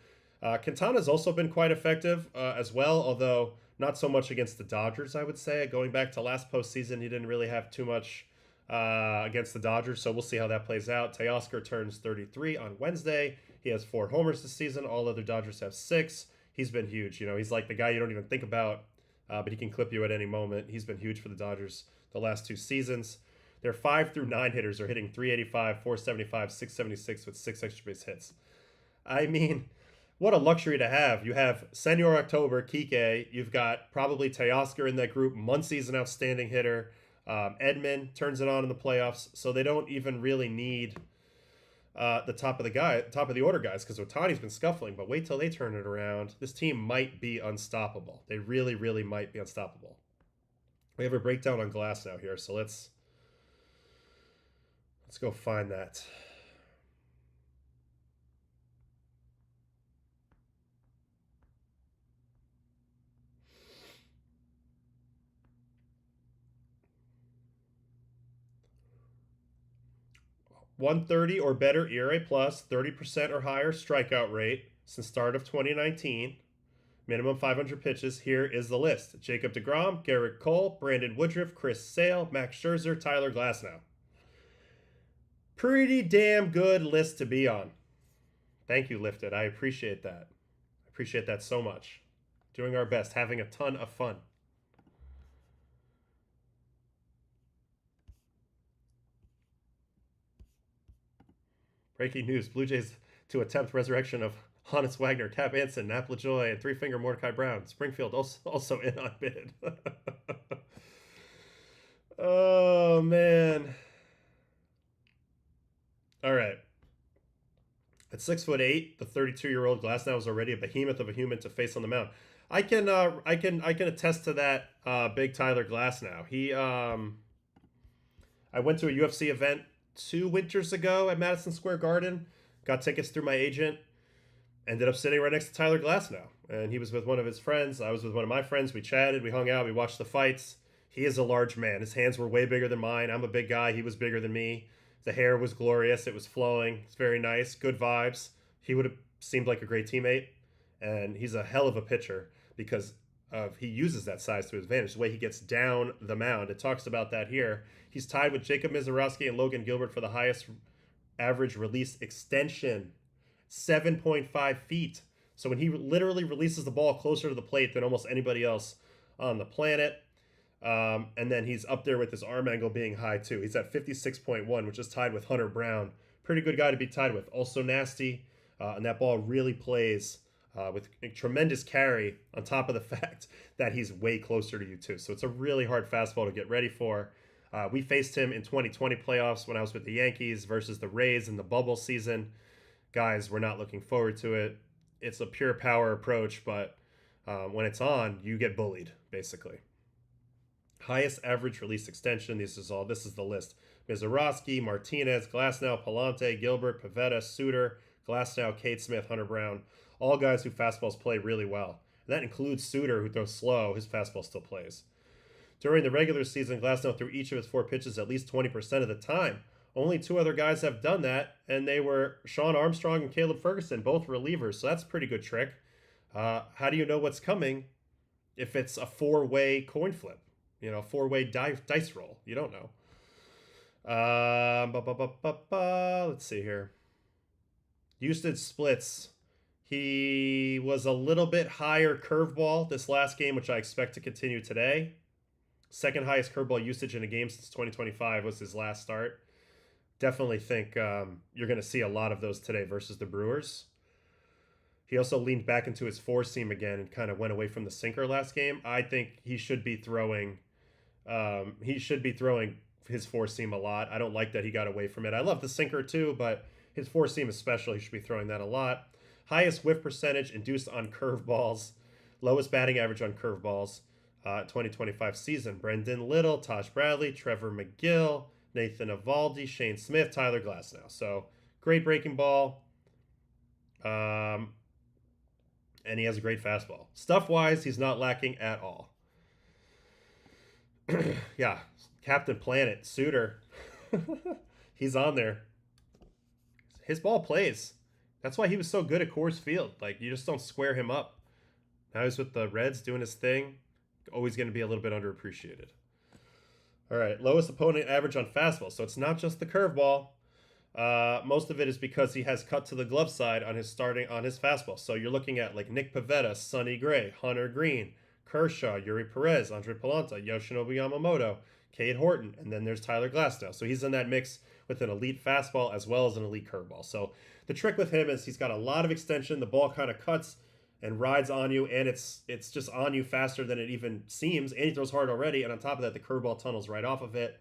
Quintana's also been quite effective as well, although not so much against the Dodgers, I would say. Going back to last postseason, he didn't really have too much against the Dodgers, so we'll see how that plays out. Teoscar turns 33 on Wednesday. He has 4 homers this season. All other Dodgers have 6. He's been huge. You know, he's like the guy you don't even think about, but he can clip you at any moment. He's been huge for the Dodgers the last 2 seasons. Their 5 through 9 hitters are hitting 385, 475, 676 with 6 extra base hits. I mean, what a luxury to have. You have Senor October, Kike. You've got probably Teoscar in that group. Muncie's an outstanding hitter. Edman turns it on in the playoffs, so they don't even really need the top of the order guys, because Ohtani's been scuffling. But wait till they turn it around. This team might be unstoppable. They really, really might be unstoppable. We have a breakdown on Glasnow here, so let's go find that. .130 or better ERA plus, 30% or higher strikeout rate since start of 2019. Minimum 500 pitches. Here is the list: Jacob deGrom, Garrett Cole, Brandon Woodruff, Chris Sale, Max Scherzer, Tyler Glasnow. Pretty damn good list to be on. Thank you, Lifted. I appreciate that. I appreciate that so much. Doing our best, having a ton of fun. Breaking news: Blue Jays to attempt resurrection of Honus Wagner, Cap Anson, Nap LaJoy, and 3-finger Mordecai Brown. Springfield also in on bid. Oh, man. All right. At 6'8", the 32-year-old Glasnow is already a behemoth of a human to face on the mound. I can attest to that. Big Tyler Glasnow. I went to a UFC event 2 winters ago at Madison Square Garden. Got tickets through my agent. Ended up sitting right next to Tyler Glasnow, and he was with one of his friends. I was with one of my friends. We chatted. We hung out. We watched the fights. He is a large man. His hands were way bigger than mine. I'm a big guy. He was bigger than me. The hair was glorious. It was flowing. It's very nice. Good vibes. He would have seemed like a great teammate, and he's a hell of a pitcher because he uses that size to his advantage. The way he gets down the mound. It talks about that here. He's tied with Jacob Mizorowski and Logan Gilbert for the highest average release extension, 7.5 feet. So when he literally releases the ball closer to the plate than almost anybody else on the planet. And then he's up there with his arm angle being high too. He's at 56.1, which is tied with Hunter Brown. Pretty good guy to be tied with. Also nasty, and that ball really plays with a tremendous carry on top of the fact that he's way closer to you too. So it's a really hard fastball to get ready for. We faced him in 2020 playoffs when I was with the Yankees versus the Rays in the bubble season. Guys, we're not looking forward to it. It's a pure power approach, but when it's on, you get bullied, basically. Highest average release extension. This is the list. Mizorowski, Martinez, Glasnow, Palante, Gilbert, Pivetta, Suter, Glasnow, Cade Smith, Hunter Brown. All guys who fastballs play really well. And that includes Suter, who throws slow. His fastball still plays. During the regular season, Glasnow threw each of his 4 pitches at least 20% of the time. Only 2 other guys have done that, and they were Sean Armstrong and Caleb Ferguson, both relievers. So that's a pretty good trick. How do you know what's coming if it's a 4-way coin flip? 4-way dice roll. You don't know. Let's see here. Usage splits. He was a little bit higher curveball this last game, which I expect to continue today. Second highest curveball usage in a game since 2025 was his last start. Definitely think you're going to see a lot of those today versus the Brewers. He also leaned back into his 4-seam again and kind of went away from the sinker last game. I think he should be throwing. His 4-seam a lot. I don't like that he got away from it. I love the sinker too, but his 4-seam especially, he should be throwing that a lot. Highest whiff percentage induced on curveballs. Lowest batting average on curveballs. 2025 season. Brendan Little, Tosh Bradley, Trevor McGill, Nathan Eovaldi, Shane Smith, Tyler Glasnow. So great breaking ball. And he has a great fastball. Stuff-wise, he's not lacking at all. Yeah, Captain Planet, Suter. He's on there. His ball plays. That's why he was so good at Coors Field. Like, you just don't square him up. Now he's with the Reds doing his thing. Always going to be a little bit underappreciated. All right, lowest opponent average on fastball. So it's not just the curveball. Most of it is because he has cut to the glove side on his fastball. So you're looking at like Nick Pivetta, Sonny Gray, Hunter Green, Kershaw, Yuri Perez, Andre Palanta, Yoshinobu Yamamoto, Cade Horton, and then there's Tyler Glasnow. So he's in that mix with an elite fastball as well as an elite curveball. So the trick with him is he's got a lot of extension. The ball kind of cuts and rides on you, and it's just on you faster than it even seems, and he throws hard already, and on top of that, the curveball tunnels right off of it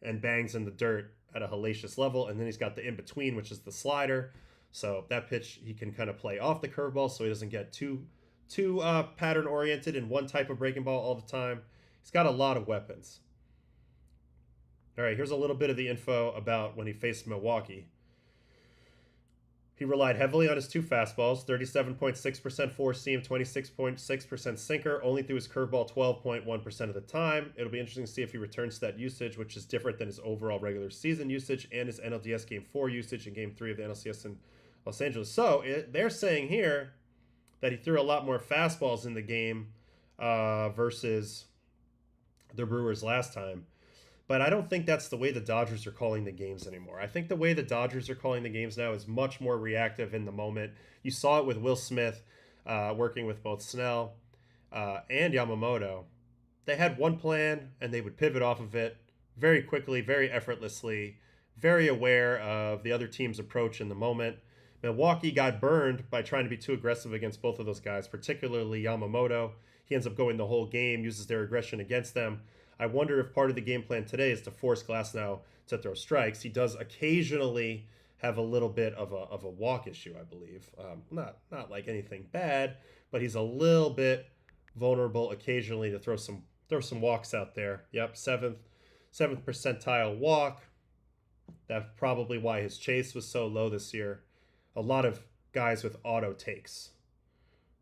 and bangs in the dirt at a hellacious level, and then he's got the in-between, which is the slider. So that pitch, he can kind of play off the curveball so he doesn't get too pattern-oriented in one type of breaking ball all the time. He's got a lot of weapons. All right, here's a little bit of the info about when he faced Milwaukee. He relied heavily on his 2 fastballs, 37.6% 4-seam, 26.6% sinker, only threw his curveball 12.1% of the time. It'll be interesting to see if he returns to that usage, which is different than his overall regular season usage and his NLDS Game 4 usage in Game 3 of the NLCS in Los Angeles. So they're saying here that he threw a lot more fastballs in the game versus the Brewers last time. But I don't think that's the way the Dodgers are calling the games anymore. I think the way the Dodgers are calling the games now is much more reactive in the moment. You saw it with Will Smith working with both Snell and Yamamoto. They had one plan, and they would pivot off of it very quickly, very effortlessly, very aware of the other team's approach in the moment. Milwaukee got burned by trying to be too aggressive against both of those guys, particularly Yamamoto. He ends up going the whole game, uses their aggression against them. I wonder if part of the game plan today is to force Glasnow to throw strikes. He does occasionally have a little bit of a walk issue, I believe. Not like anything bad, but he's a little bit vulnerable occasionally to throw some walks out there. Yep, seventh percentile walk. That's probably why his chase was so low this year. A lot of guys with auto takes.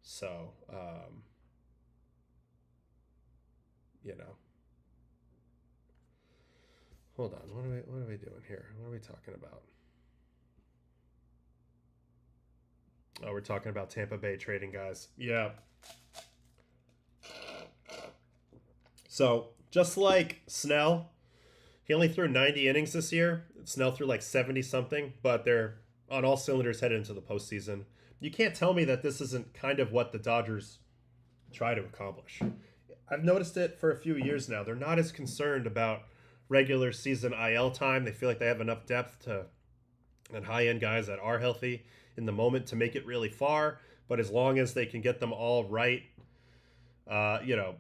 So, Hold on. What are we doing here? What are we talking about? Oh, we're talking about Tampa Bay trading guys. Yeah. So, just like Snell, he only threw 90 innings this year. Snell threw like 70-something, but they're on all cylinders headed into the postseason. You can't tell me that this isn't kind of what the Dodgers try to accomplish. I've noticed it for a few years now. They're not as concerned about regular season IL time. They feel like they have enough depth to and high end guys that are healthy in the moment to make it really far. But as long as they can get them all right, you know,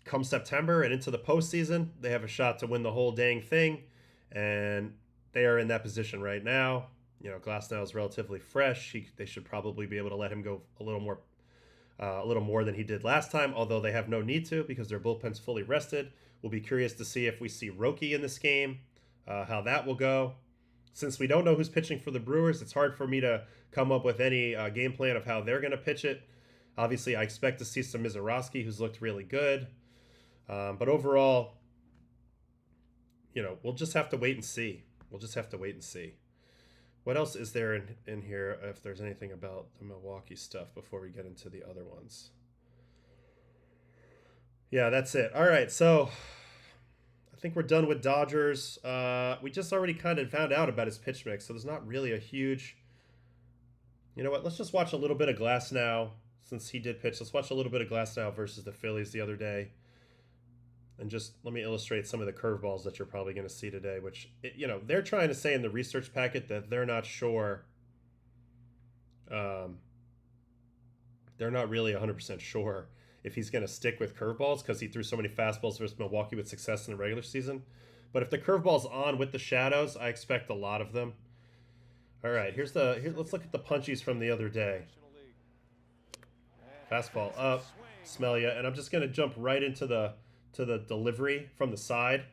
come September and into the postseason, they have a shot to win the whole dang thing. And they are in that position right now. You know, Glasnow is relatively fresh. They should probably be able to let him go a little more than he did last time, although they have no need to because their bullpen's fully rested. We'll be curious to see if we see Roki in this game, how that will go. Since we don't know who's pitching for the Brewers, it's hard for me to come up with any game plan of how they're going to pitch it. Obviously, I expect to see some Mizorowski, who's looked really good. But overall, you know, we'll just have to wait and see. What else is there in here if there's anything about the Milwaukee stuff before we get into the other ones? Yeah, that's it. All right, so I think we're done with Dodgers. We just already kind of found out about his pitch mix, so there's not really a huge... You know what? Let's just watch a little bit of Glasnow since he did pitch. Let's watch a little bit of Glasnow versus the Phillies the other day. And just let me illustrate some of the curveballs that you're probably going to see today, which, you know, they're trying to say in the research packet that they're not sure. They're not really 100% sure if he's going to stick with curveballs because he threw so many fastballs versus Milwaukee with success in the regular season. But if the curveball's on with the shadows, I expect a lot of them. All right, let's look at the punchies from the other day. Fastball up, smell ya, and I'm just going to jump right into the delivery from the side.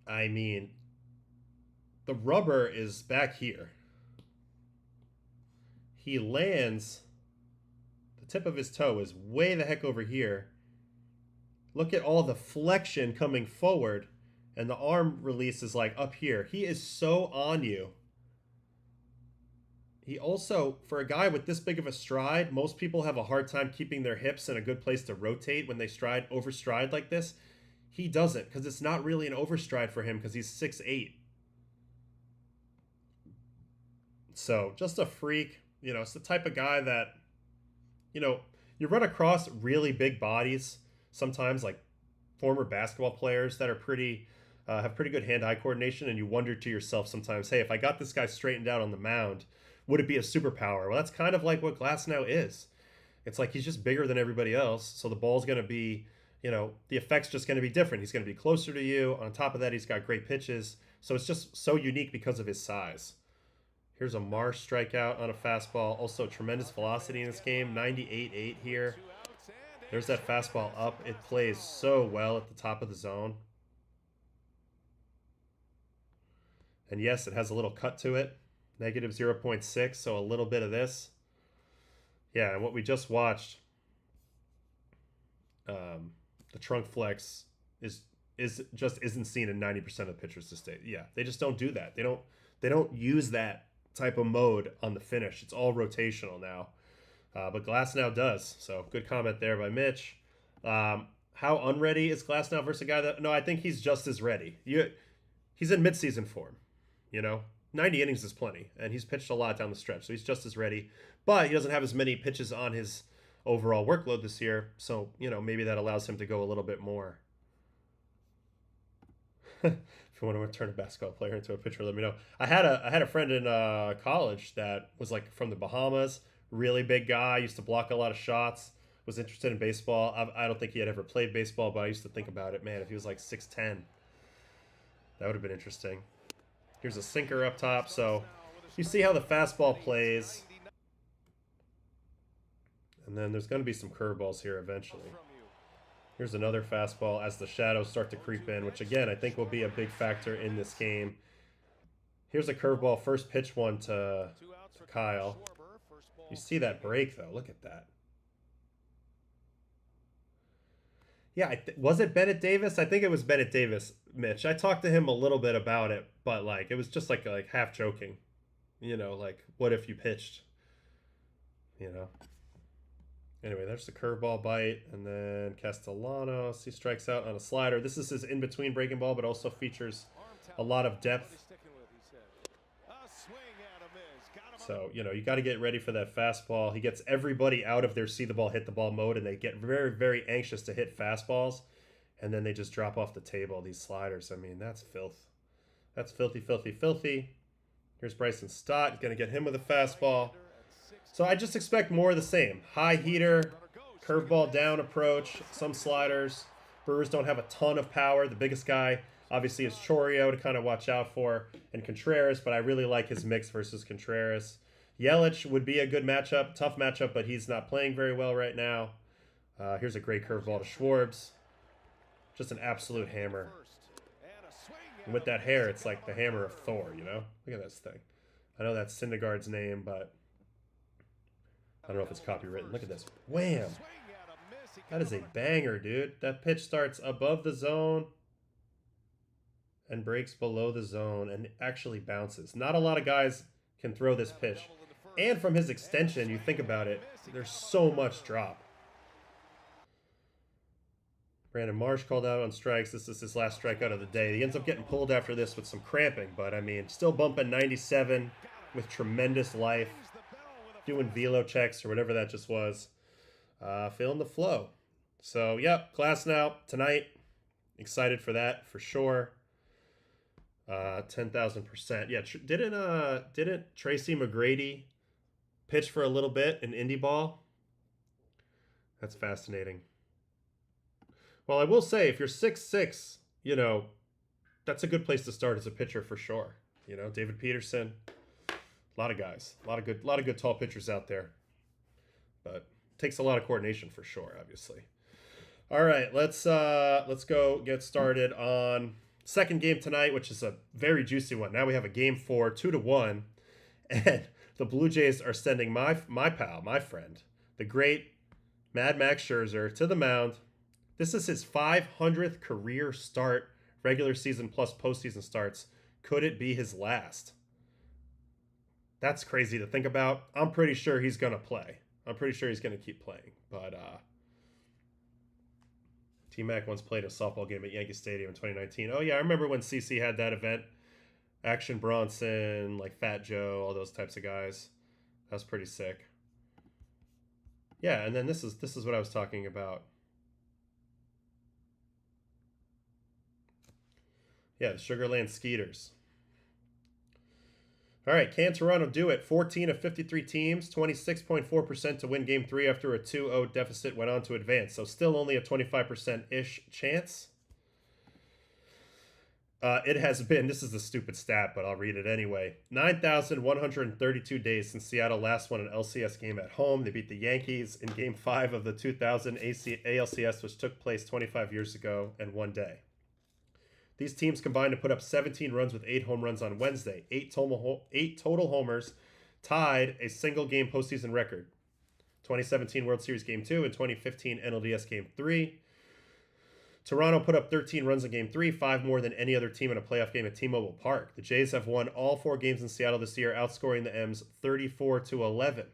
I mean, the rubber is back here. He lands, the tip of his toe is way the heck over here. Look at all the flexion coming forward, and the arm release is like up here. He is so on you. He also, for a guy with this big of a stride, most people have a hard time keeping their hips in a good place to rotate when they overstride like this. He doesn't, because it's not really an overstride for him because he's 6'8". So, just a freak. You know, it's the type of guy that, you know, you run across really big bodies, sometimes like former basketball players that are have pretty good hand-eye coordination, and you wonder to yourself sometimes, hey, if I got this guy straightened out on the mound, would it be a superpower? Well, that's kind of like what Glasnow is. It's like he's just bigger than everybody else, so the ball's going to be, you know, the effect's just going to be different. He's going to be closer to you. On top of that, he's got great pitches. So it's just so unique because of his size. Here's a Marsh strikeout on a fastball. Also, tremendous velocity in this game. 98.8 here. There's that fastball up. It plays so well at the top of the zone. And yes, it has a little cut to it. Negative 0.6, so a little bit of this. Yeah, and what we just watched, the trunk flex isn't seen in 90% of pitchers this day. Yeah, they just don't do that. They don't use that type of mode on the finish. It's all rotational now. But Glasnow does. So good comment there by Mitch. How unready is Glasnow versus a guy that... No, I think he's just as ready. He's in midseason form, you know? 90 innings is plenty, and he's pitched a lot down the stretch, so he's just as ready. But he doesn't have as many pitches on his overall workload this year, so, you know, maybe that allows him to go a little bit more. If you want to turn a basketball player into a pitcher, let me know. I had a friend in college that was like from the Bahamas, really big guy, used to block a lot of shots, was interested in baseball. I don't think he had ever played baseball, but I used to think about it. Man, if he was like 6'10", that would have been interesting. Here's a sinker up top, so you see how the fastball plays. And then there's going to be some curveballs here eventually. Here's another fastball as the shadows start to creep in, which again, I think will be a big factor in this game. Here's a curveball, first pitch one to Kyle. You see that break, though. Look at that. Yeah, was it Bennett Davis? I think it was Bennett Davis, Mitch. I talked to him a little bit about it, but like it was just like half joking. You know, like what if you pitched? You know. Anyway, there's the curveball bite, and then Castellanos, he strikes out on a slider. This is his in-between breaking ball, but also features a lot of depth. So, you know, you got to get ready for that fastball. He gets everybody out of their see the ball, hit the ball mode, and they get very, very anxious to hit fastballs. And then they just drop off the table, these sliders. I mean, that's filth. That's filthy, filthy, filthy. Here's Bryson Stott. Going to get him with a fastball. So I just expect more of the same. High heater, curveball down approach, some sliders. Brewers don't have a ton of power. The biggest guy, obviously, is Choreo to kind of watch out for, and Contreras, but I really like his mix versus Contreras. Yelich would be a good matchup, tough matchup, but he's not playing very well right now. Here's a great curveball to Schwartz. Just an absolute hammer. And with that hair, it's like the hammer of Thor, you know? Look at this thing. I know that's Syndergaard's name, but I don't know if it's copywritten. Look at this. Wham! That is a banger, dude. That pitch starts above the zone and breaks below the zone and actually bounces. Not a lot of guys can throw this pitch. And from his extension, you think about it, there's so much drop. Brandon Marsh called out on strikes. This is his last strikeout of the day. He ends up getting pulled after this with some cramping, but I mean, still bumping 97 with tremendous life. Doing velo checks or whatever that just was. Feeling the flow. So, yep, Glasnow tonight. Excited for that for sure. 10,000%. Yeah, didn't Tracy McGrady pitch for a little bit in indie ball? That's fascinating. Well, I will say, if you're 6'6", you know, that's a good place to start as a pitcher for sure. You know, David Peterson, a lot of guys, a lot of good tall pitchers out there, but takes a lot of coordination for sure, obviously. All right, let's go get started on second game tonight, which is a very juicy one. Now we have a game 4, 2-1, and the Blue Jays are sending my pal, my friend, the great Mad Max Scherzer, to the mound. This is his 500th career start, regular season plus postseason starts. Could it be his last? That's crazy to think about. I'm pretty sure he's going to play. I'm pretty sure he's going to keep playing. But T-Mac once played a softball game at Yankee Stadium in 2019. Oh, yeah, I remember when CC had that event. Action Bronson, like Fat Joe, all those types of guys. That was pretty sick. Yeah, and then this is what I was talking about. Yeah, the Sugarland Skeeters. All right, can Toronto do it? 14 of 53 teams, 26.4% to win Game 3 after a 2-0 deficit went on to advance. So still only a 25%-ish chance. It has been, this is a stupid stat, but I'll read it anyway, 9,132 days since Seattle last won an LCS game at home. They beat the Yankees in Game 5 of the 2000 ALCS, which took place 25 years ago and 1 day. These teams combined to put up 17 runs with 8 home runs on Wednesday. 8 total homers, tied a single-game postseason record. 2017 World Series Game 2 and 2015 NLCS Game 3. Toronto put up 13 runs in Game 3, 5 more than any other team in a playoff game at T-Mobile Park. The Jays have won all 4 games in Seattle this year, outscoring the M's 34-11.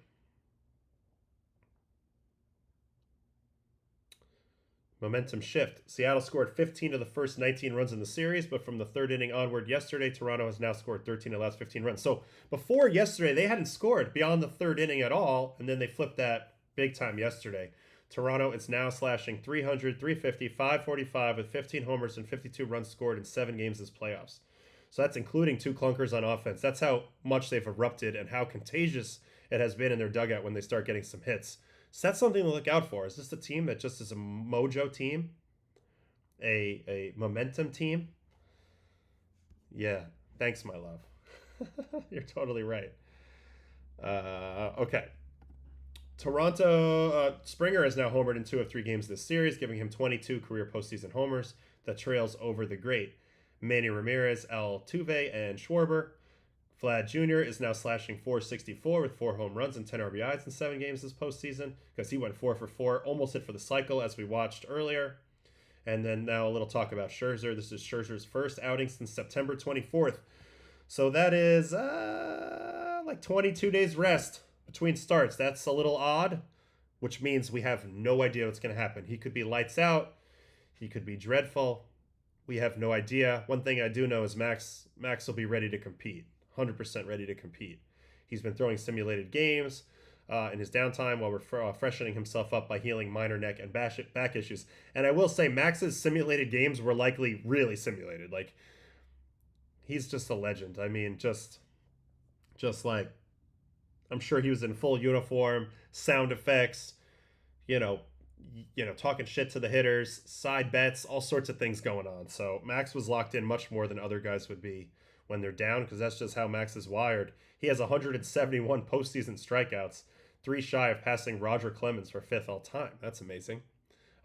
Momentum shift. Seattle scored 15 of the first 19 runs in the series, but from the third inning onward yesterday, Toronto has now scored 13 of the last 15 runs. So before yesterday, they hadn't scored beyond the third inning at all, and then they flipped that big time yesterday. Toronto is now slashing 300, 350, 545 with 15 homers and 52 runs scored in 7 games this playoffs. So that's including 2 clunkers on offense. That's how much they've erupted and how contagious it has been in their dugout when they start getting some hits. So that's something to look out for. Is this a team that just is a mojo team? A momentum team? Yeah. Thanks, my love. You're totally right. Okay. Toronto, Springer has now homered in 2 of 3 games this series, giving him 22 career postseason homers that trails over the great Manny Ramirez, Altuve, and Schwarber. Vlad Jr. is now slashing 464 with 4 home runs and 10 RBIs in 7 games this postseason because he went 4 for 4, almost hit for the cycle as we watched earlier. And then now a little talk about Scherzer. This is Scherzer's first outing since September 24th. So that is like 22 days rest between starts. That's a little odd, which means we have no idea what's going to happen. He could be lights out. He could be dreadful. We have no idea. One thing I do know is Max will be ready to compete. 100% ready to compete. He's been throwing simulated games in his downtime while freshening himself up by healing minor neck and back issues. And I will say, Max's simulated games were likely really simulated. Like, he's just a legend. I mean, just like, I'm sure he was in full uniform, sound effects, you know, talking shit to the hitters, side bets, all sorts of things going on. So Max was locked in much more than other guys would be when they're down, because that's just how Max is wired. He has 171 postseason strikeouts, 3 shy of passing Roger Clemens for 5th all time. That's amazing.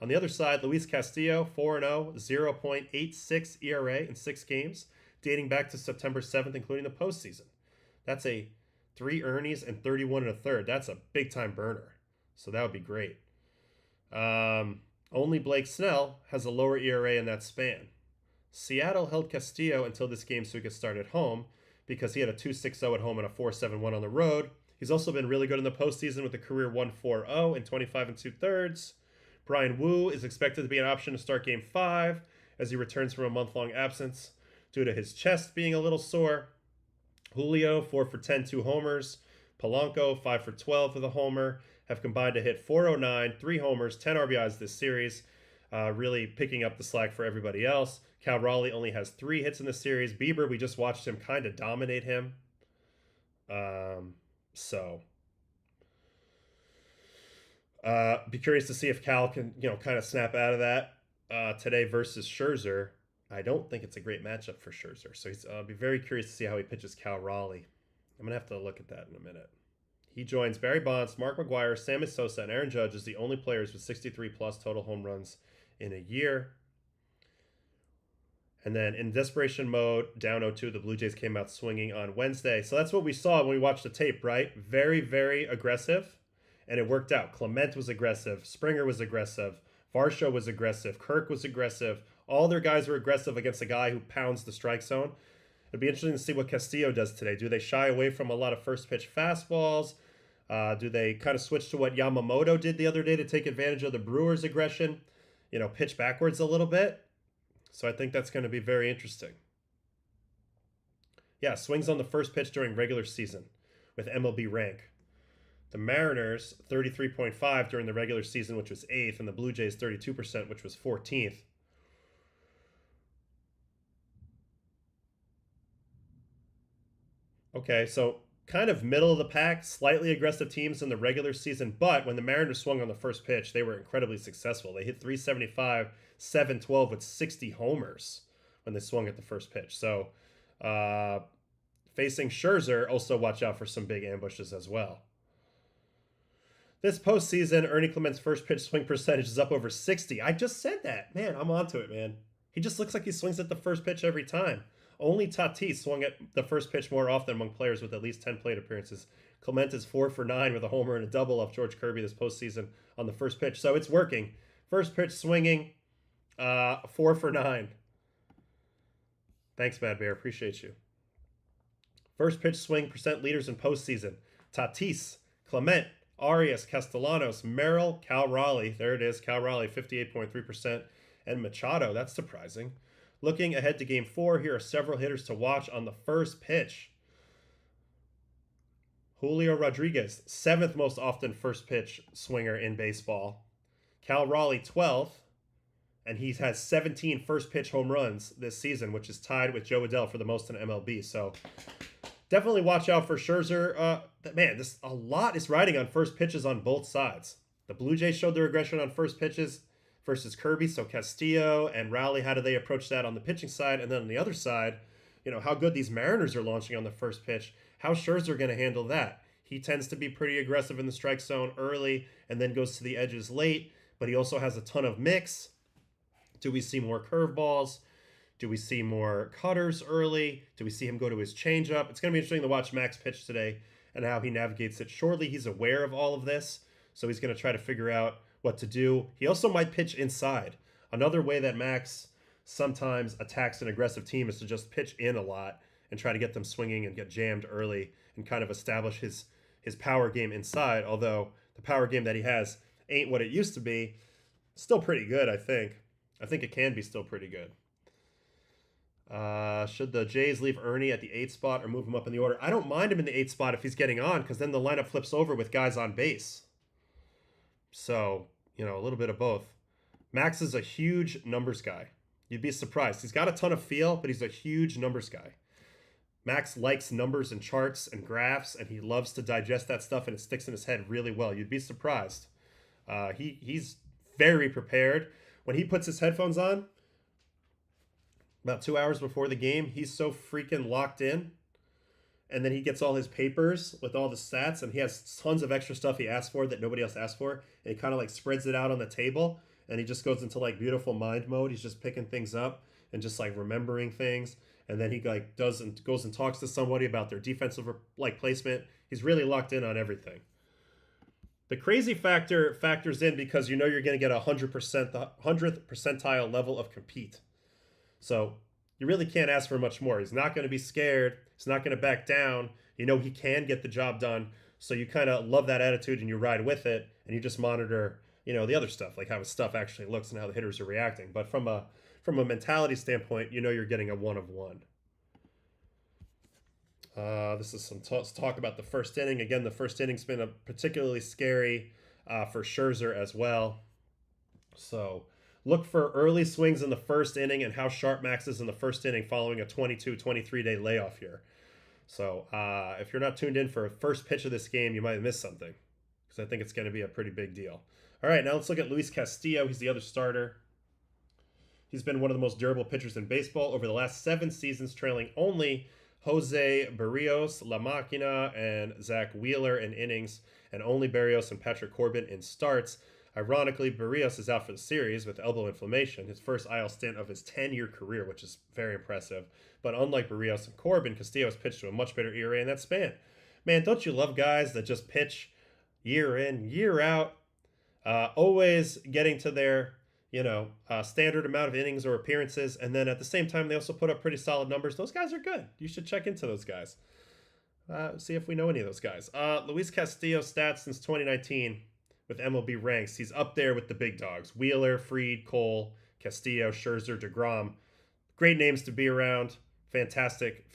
On the other side, Luis Castillo, 4-0, 0.86 ERA in 6 games, dating back to September 7th, including the postseason. That's a 3 earnies and 31 1/3. That's a big-time burner. So that would be great. Only Blake Snell has a lower ERA in that span. Seattle held Castillo until this game so he could start at home because he had a 2.60 at home and a 4.71 on the road. He's also been really good in the postseason with a career 1.40 in 25 2/3. Brian Wu is expected to be an option to start Game 5 as he returns from a month-long absence due to his chest being a little sore. Julio, 4 for 10, 2 homers. Polanco, 5 for 12 with a homer, have combined to hit 409, 3 homers, 10 RBIs this series, really picking up the slack for everybody else. Cal Raleigh only has 3 hits in the series. Bieber, we just watched him kind of dominate him. Be curious to see if Cal can, kind of snap out of that today versus Scherzer. I don't think it's a great matchup for Scherzer, so I'll be very curious to see how he pitches Cal Raleigh. I'm going to have to look at that in a minute. He joins Barry Bonds, Mark McGwire, Sammy Sosa, and Aaron Judge as the only players with 63-plus total home runs in a year. And then in desperation mode, down 0-2, the Blue Jays came out swinging on Wednesday. So that's what we saw when we watched the tape, right? Very, very aggressive, and it worked out. Clement was aggressive. Springer was aggressive. Varsho was aggressive. Kirk was aggressive. All their guys were aggressive against a guy who pounds the strike zone. It'd be interesting to see what Castillo does today. Do they shy away from a lot of first pitch fastballs? Do they kind of switch to what Yamamoto did the other day to take advantage of the Brewers' aggression? Pitch backwards a little bit. So I think that's going to be very interesting. Yeah, swings on the first pitch during regular season with MLB rank. The Mariners, 33.5 during the regular season, which was 8th, and the Blue Jays, 32%, which was 14th. Okay, so kind of middle of the pack, slightly aggressive teams in the regular season, but when the Mariners swung on the first pitch, they were incredibly successful. They hit 375, 712 with 60 homers when they swung at the first pitch. So facing Scherzer, also watch out for some big ambushes as well. This postseason, Ernie Clement's first pitch swing percentage is up over 60. I just said that. Man, I'm onto it, man. He just looks like he swings at the first pitch every time. Only Tatis swung at the first pitch more often among players with at least 10 plate appearances. Clement is 4 for 9 with a homer and a double off George Kirby this postseason on the first pitch. So it's working. First pitch swinging, 4 for 9. Thanks, Mad Bear. Appreciate you. First pitch swing percent leaders in postseason. Tatis, Clement, Arias, Castellanos, Merrill, Cal Raleigh. There it is. Cal Raleigh, 58.3%. And Machado. That's surprising. Looking ahead to Game 4, here are several hitters to watch on the first pitch. Julio Rodriguez, 7th most often first pitch swinger in baseball. Cal Raleigh, 12th. And he has 17 first pitch home runs this season, which is tied with Joe Adell for the most in MLB. So definitely watch out for Scherzer. Man, a lot is riding on first pitches on both sides. The Blue Jays showed their aggression on first pitches versus Kirby. So Castillo and Raleigh, how do they approach that on the pitching side? And then on the other side, how good these Mariners are launching on the first pitch. How's Scherzer going to handle that? He tends to be pretty aggressive in the strike zone early and then goes to the edges late, but he also has a ton of mix. Do we see more curveballs? Do we see more cutters early? Do we see him go to his changeup? It's going to be interesting to watch Max pitch today and how he navigates it. Surely he's aware of all of this, so he's going to try to figure out what to do. He also might pitch inside. Another way that Max sometimes attacks an aggressive team is to just pitch in a lot and try to get them swinging and get jammed early and kind of establish his power game inside, although the power game that he has ain't what it used to be. Still pretty good, I think. I think it can be still pretty good. Should the Jays leave Ernie at the 8th spot or move him up in the order? I don't mind him in the 8th spot if he's getting on, because then the lineup flips over with guys on base. So, you know, a little bit of both. Max is a huge numbers guy. You'd be surprised. He's got a ton of feel, but he's a huge numbers guy. Max likes numbers and charts and graphs, and he loves to digest that stuff, and it sticks in his head really well. You'd be surprised. He's very prepared. When he puts his headphones on, about 2 hours before the game, he's so freaking locked in. And then he gets all his papers with all the stats, and he has tons of extra stuff he asked for that nobody else asked for. And he kind of like spreads it out on the table, and he just goes into like beautiful mind mode. He's just picking things up and just like remembering things. And then he like goes and talks to somebody about their defensive like placement. He's really locked in on everything. The crazy factor factors in because you know you're going to get 100%, the 100th percentile level of compete. So you really can't ask for much more. He's not going to be scared. He's not going to back down. You know he can get the job done. So you kind of love that attitude and you ride with it, and you just monitor, you know, the other stuff, like how his stuff actually looks and how the hitters are reacting. But from a mentality standpoint, you know you're getting a 1 of 1. This is some talk about the first inning. Again, the first inning's been a particularly scary for Scherzer as well. So look for early swings in the first inning and how sharp Max is in the first inning following a 23 day layoff here. So if you're not tuned in for a first pitch of this game, you might have missed something, because I think it's going to be a pretty big deal. All right, now let's look at Luis Castillo. He's the other starter. He's been one of the most durable pitchers in baseball over the last 7 seasons, trailing only Jose Barrios, La Máquina, and Zach Wheeler in innings, and only Barrios and Patrick Corbin in starts. Ironically, Barrios is out for the series with elbow inflammation, his first IL stint of his 10-year career, which is very impressive. But unlike Barrios and Corbin, Castillo has pitched to a much better ERA in that span. Man, don't you love guys that just pitch year in, year out, always getting to their standard amount of innings or appearances, and then at the same time they also put up pretty solid numbers. Those guys are good. You should check into those guys. See if we know any of those guys. Luis Castillo stats since 2019 with MLB ranks. He's up there with the big dogs: Wheeler, Fried, Cole, Castillo, Scherzer, DeGrom. Great names to be around. Fantastic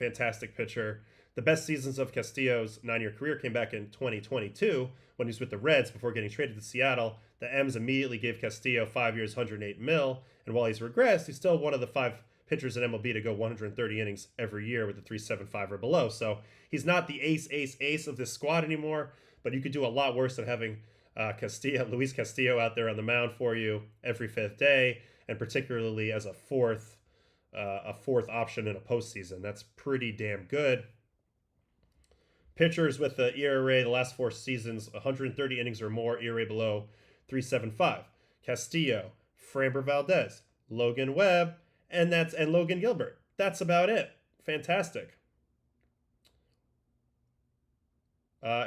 pitcher. The best seasons of Castillo's 9-year career came back in 2022 when he was with the Reds before getting traded to Seattle. The M's immediately gave Castillo 5 years, $108 million, and while he's regressed, he's still one of the 5 pitchers in MLB to go 130 innings every year with a 3.75 or below. So he's not the ace of this squad anymore, but you could do a lot worse than having Luis Castillo out there on the mound for you every 5th day, and particularly as a fourth option in a postseason. That's pretty damn good. Pitchers with the ERA the last 4 seasons, 130 innings or more, ERA below 3.75. Castillo, Framber Valdez, Logan Webb, and Logan Gilbert. That's about it. Fantastic.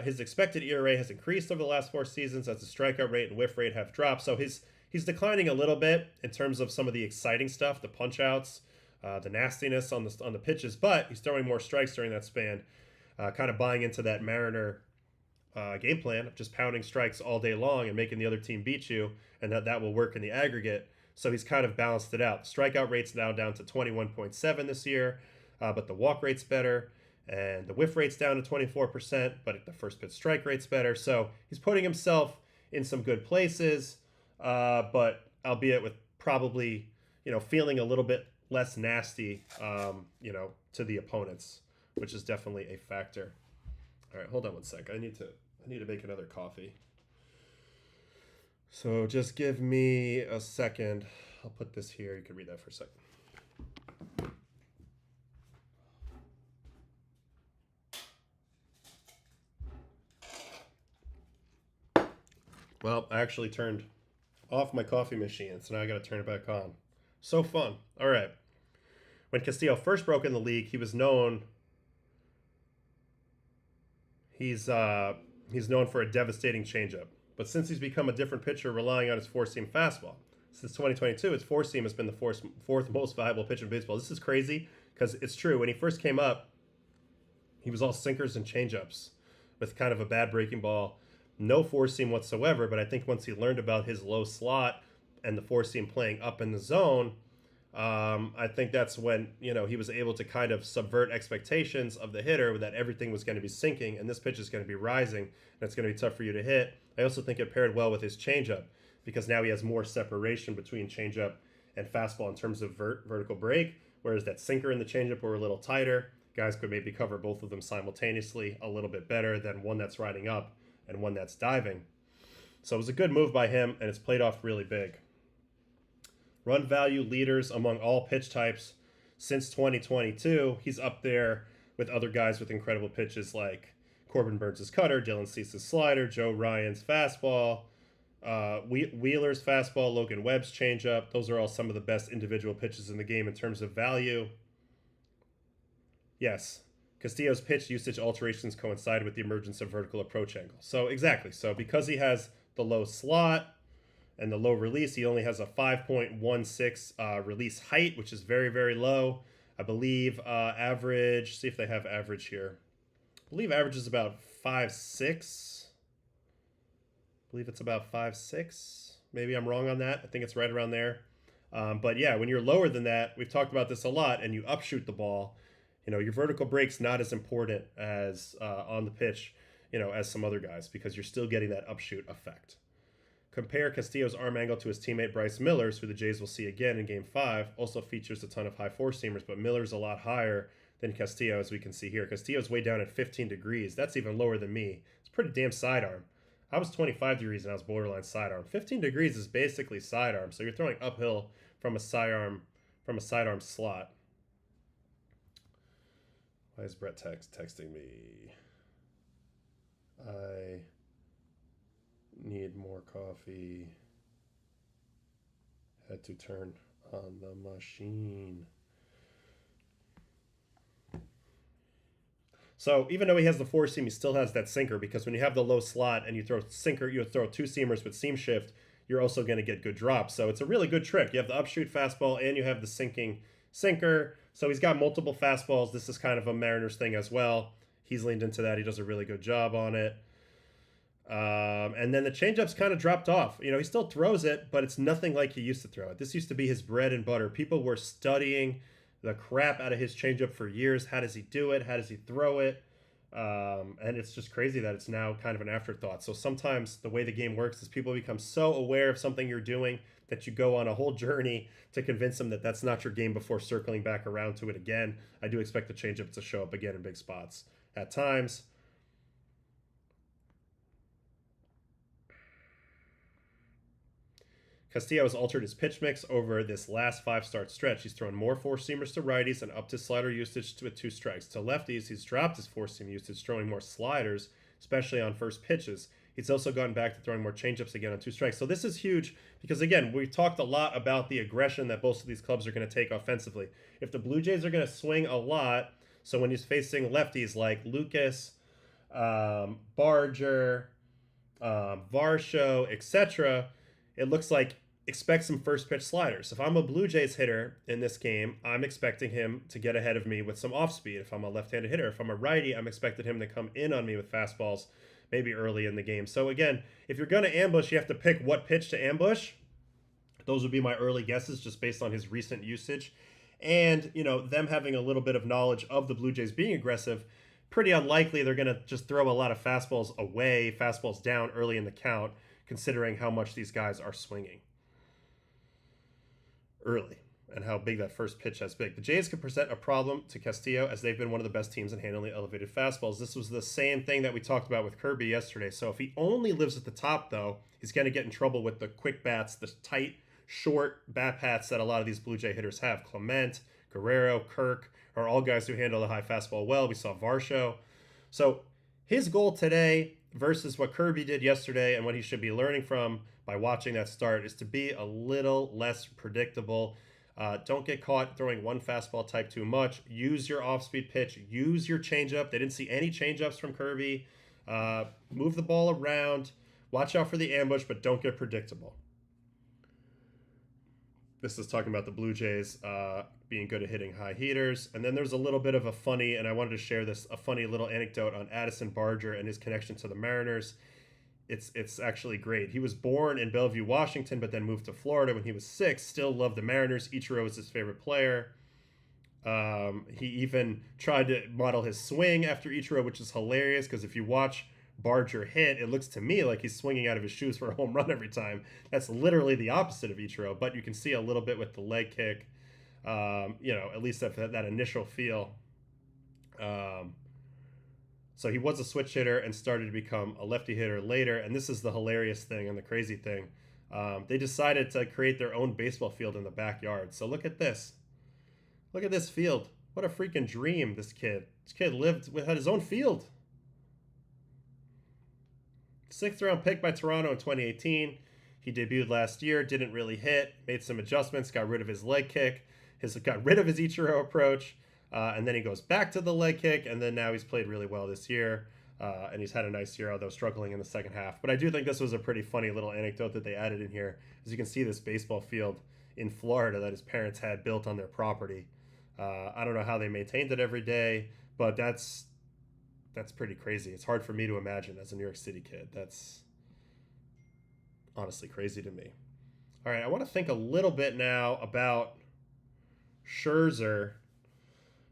His expected ERA has increased over the last 4 seasons as the strikeout rate and whiff rate have dropped. So he's declining a little bit in terms of some of the exciting stuff, the punch outs, the nastiness on the pitches, but he's throwing more strikes during that span. Kind of buying into that Mariner game plan of just pounding strikes all day long and making the other team beat you, and that will work in the aggregate. So he's kind of balanced it out. The strikeout rate's now down to 21.7 this year, but the walk rate's better, and the whiff rate's down to 24%, but the first pitch strike rate's better. So he's putting himself in some good places, but albeit with probably, feeling a little bit less nasty, to the opponents, which is definitely a factor. All right, hold on one sec. I need to make another coffee. So just give me a second. I'll put this here. You can read that for a second. Well, I actually turned off my coffee machine, so now I got to turn it back on. So fun. All right. When Castillo first broke in the league, he was known... He's known for a devastating changeup. But since he's become a different pitcher, relying on his four-seam fastball. Since 2022, his four-seam has been the fourth most valuable pitcher in baseball. This is crazy because it's true. When he first came up, he was all sinkers and changeups with kind of a bad breaking ball. No four-seam whatsoever, but I think once he learned about his low slot and the four-seam playing up in the zone, I think that's when, he was able to kind of subvert expectations of the hitter that everything was going to be sinking and this pitch is going to be rising and it's going to be tough for you to hit. I also think it paired well with his changeup because now he has more separation between changeup and fastball in terms of vertical break, whereas that sinker and the changeup were a little tighter. Guys could maybe cover both of them simultaneously a little bit better than one that's riding up and one that's diving. So it was a good move by him, and it's played off really big. Run value leaders among all pitch types since 2022. He's up there with other guys with incredible pitches like Corbin Burns' cutter, Dylan Cease's slider, Joe Ryan's fastball, Wheeler's fastball, Logan Webb's changeup. Those are all some of the best individual pitches in the game in terms of value. Yes, Castillo's pitch usage alterations coincide with the emergence of vertical approach angle. So exactly. So because he has the low slot and the low release, he only has a 5.16 release height, which is very, very low. I believe average, see if they have average here. I believe average is about 5.6. I believe it's about 5.6. Maybe I'm wrong on that. I think it's right around there. But yeah, when you're lower than that, we've talked about this a lot, and you upshoot the ball, your vertical break's not as important as on the pitch, as some other guys, because you're still getting that upshoot effect. Compare Castillo's arm angle to his teammate Bryce Miller's, who the Jays will see again in Game 5. Also features a ton of high four-seamers, but Miller's a lot higher than Castillo, as we can see here. Castillo's way down at 15 degrees. That's even lower than me. It's pretty damn sidearm. I was 25 degrees and I was borderline sidearm. 15 degrees is basically sidearm, so you're throwing uphill from a sidearm slot. Why is Brett texting me? I need more coffee. Had to turn on the machine. So even though he has the four seam, he still has that sinker, because when you have the low slot and you throw sinker, you throw two seamers with seam shift, you're also going to get good drops. So it's a really good trick. You have the upshoot fastball and you have the sinking sinker. So he's got multiple fastballs. This is kind of a Mariners thing as well. He's leaned into that. He does a really good job on it. And then the changeup's kind of dropped off. He still throws it, but it's nothing like he used to throw it. This used to be his bread and butter. People were studying the crap out of his changeup for years. How does he do it? How does he throw it? And it's just crazy that it's now kind of an afterthought. So sometimes the way the game works is people become so aware of something you're doing that you go on a whole journey to convince them that that's not your game before circling back around to it again. I do expect the changeup to show up again in big spots at times. Castillo has altered his pitch mix over this last 5-start stretch. He's thrown more four-seamers to righties and upped his slider usage with 2 strikes. To lefties, he's dropped his four-seam usage, throwing more sliders, especially on first pitches. He's also gotten back to throwing more changeups again on 2 strikes. So this is huge because, again, we talked a lot about the aggression that both of these clubs are going to take offensively. If the Blue Jays are going to swing a lot, so when he's facing lefties like Lucas, Barger, Varsho, etc., it looks like expect some first pitch sliders. If I'm a Blue Jays hitter in this game, I'm expecting him to get ahead of me with some off speed. If I'm a left-handed hitter, if I'm a righty, I'm expecting him to come in on me with fastballs maybe early in the game. So again, if you're going to ambush, you have to pick what pitch to ambush. Those would be my early guesses just based on his recent usage. And, them having a little bit of knowledge of the Blue Jays being aggressive, pretty unlikely they're going to just throw a lot of fastballs away, fastballs down early in the count, considering how much these guys are swinging early and how big that first pitch has been. The Jays could present a problem to Castillo as they've been one of the best teams in handling elevated fastballs. This was the same thing that we talked about with Kirby yesterday. So if he only lives at the top, though, he's going to get in trouble with the quick bats, the tight, short bat paths that a lot of these Blue Jay hitters have. Clement, Guerrero, Kirk are all guys who handle the high fastball well. We saw Varsho. So his goal today versus what Kirby did yesterday and what he should be learning from by watching that start is to be a little less predictable. Don't get caught throwing one fastball type too much. Use your off-speed pitch. Use your changeup. They didn't see any changeups from Kirby. Move the ball around. Watch out for the ambush, but don't get predictable. This is talking about the Blue Jays being good at hitting high heaters. And then there's a little bit of a funny, and I wanted to share this, a funny little anecdote on Addison Barger and his connection to the Mariners. it's actually great. He was born in Bellevue, Washington, but then moved to Florida when he was 6. Still loved the Mariners. Ichiro was his favorite player. He even tried to model his swing after Ichiro, which is hilarious because if you watch Barger hit, it looks to me like he's swinging out of his shoes for a home run every time. That's literally the opposite of Ichiro, but you can see a little bit with the leg kick, at least that initial feel. So he was a switch hitter and started to become a lefty hitter later. And this is the hilarious thing and the crazy thing. They decided to create their own baseball field in the backyard. So look at this. Look at this field. What a freaking dream, this kid. This kid had his own field. 6th round pick by Toronto in 2018. He debuted last year, didn't really hit, made some adjustments, got rid of his leg kick, got rid of his Ichiro approach, and then he goes back to the leg kick, and then now he's played really well this year, and he's had a nice year, although struggling in the second half. But I do think this was a pretty funny little anecdote that they added in here. As you can see, this baseball field in Florida that his parents had built on their property. I don't know how they maintained it every day, but that's pretty crazy. It's hard for me to imagine as a New York City kid. That's honestly crazy to me. All right, I want to think a little bit now about Scherzer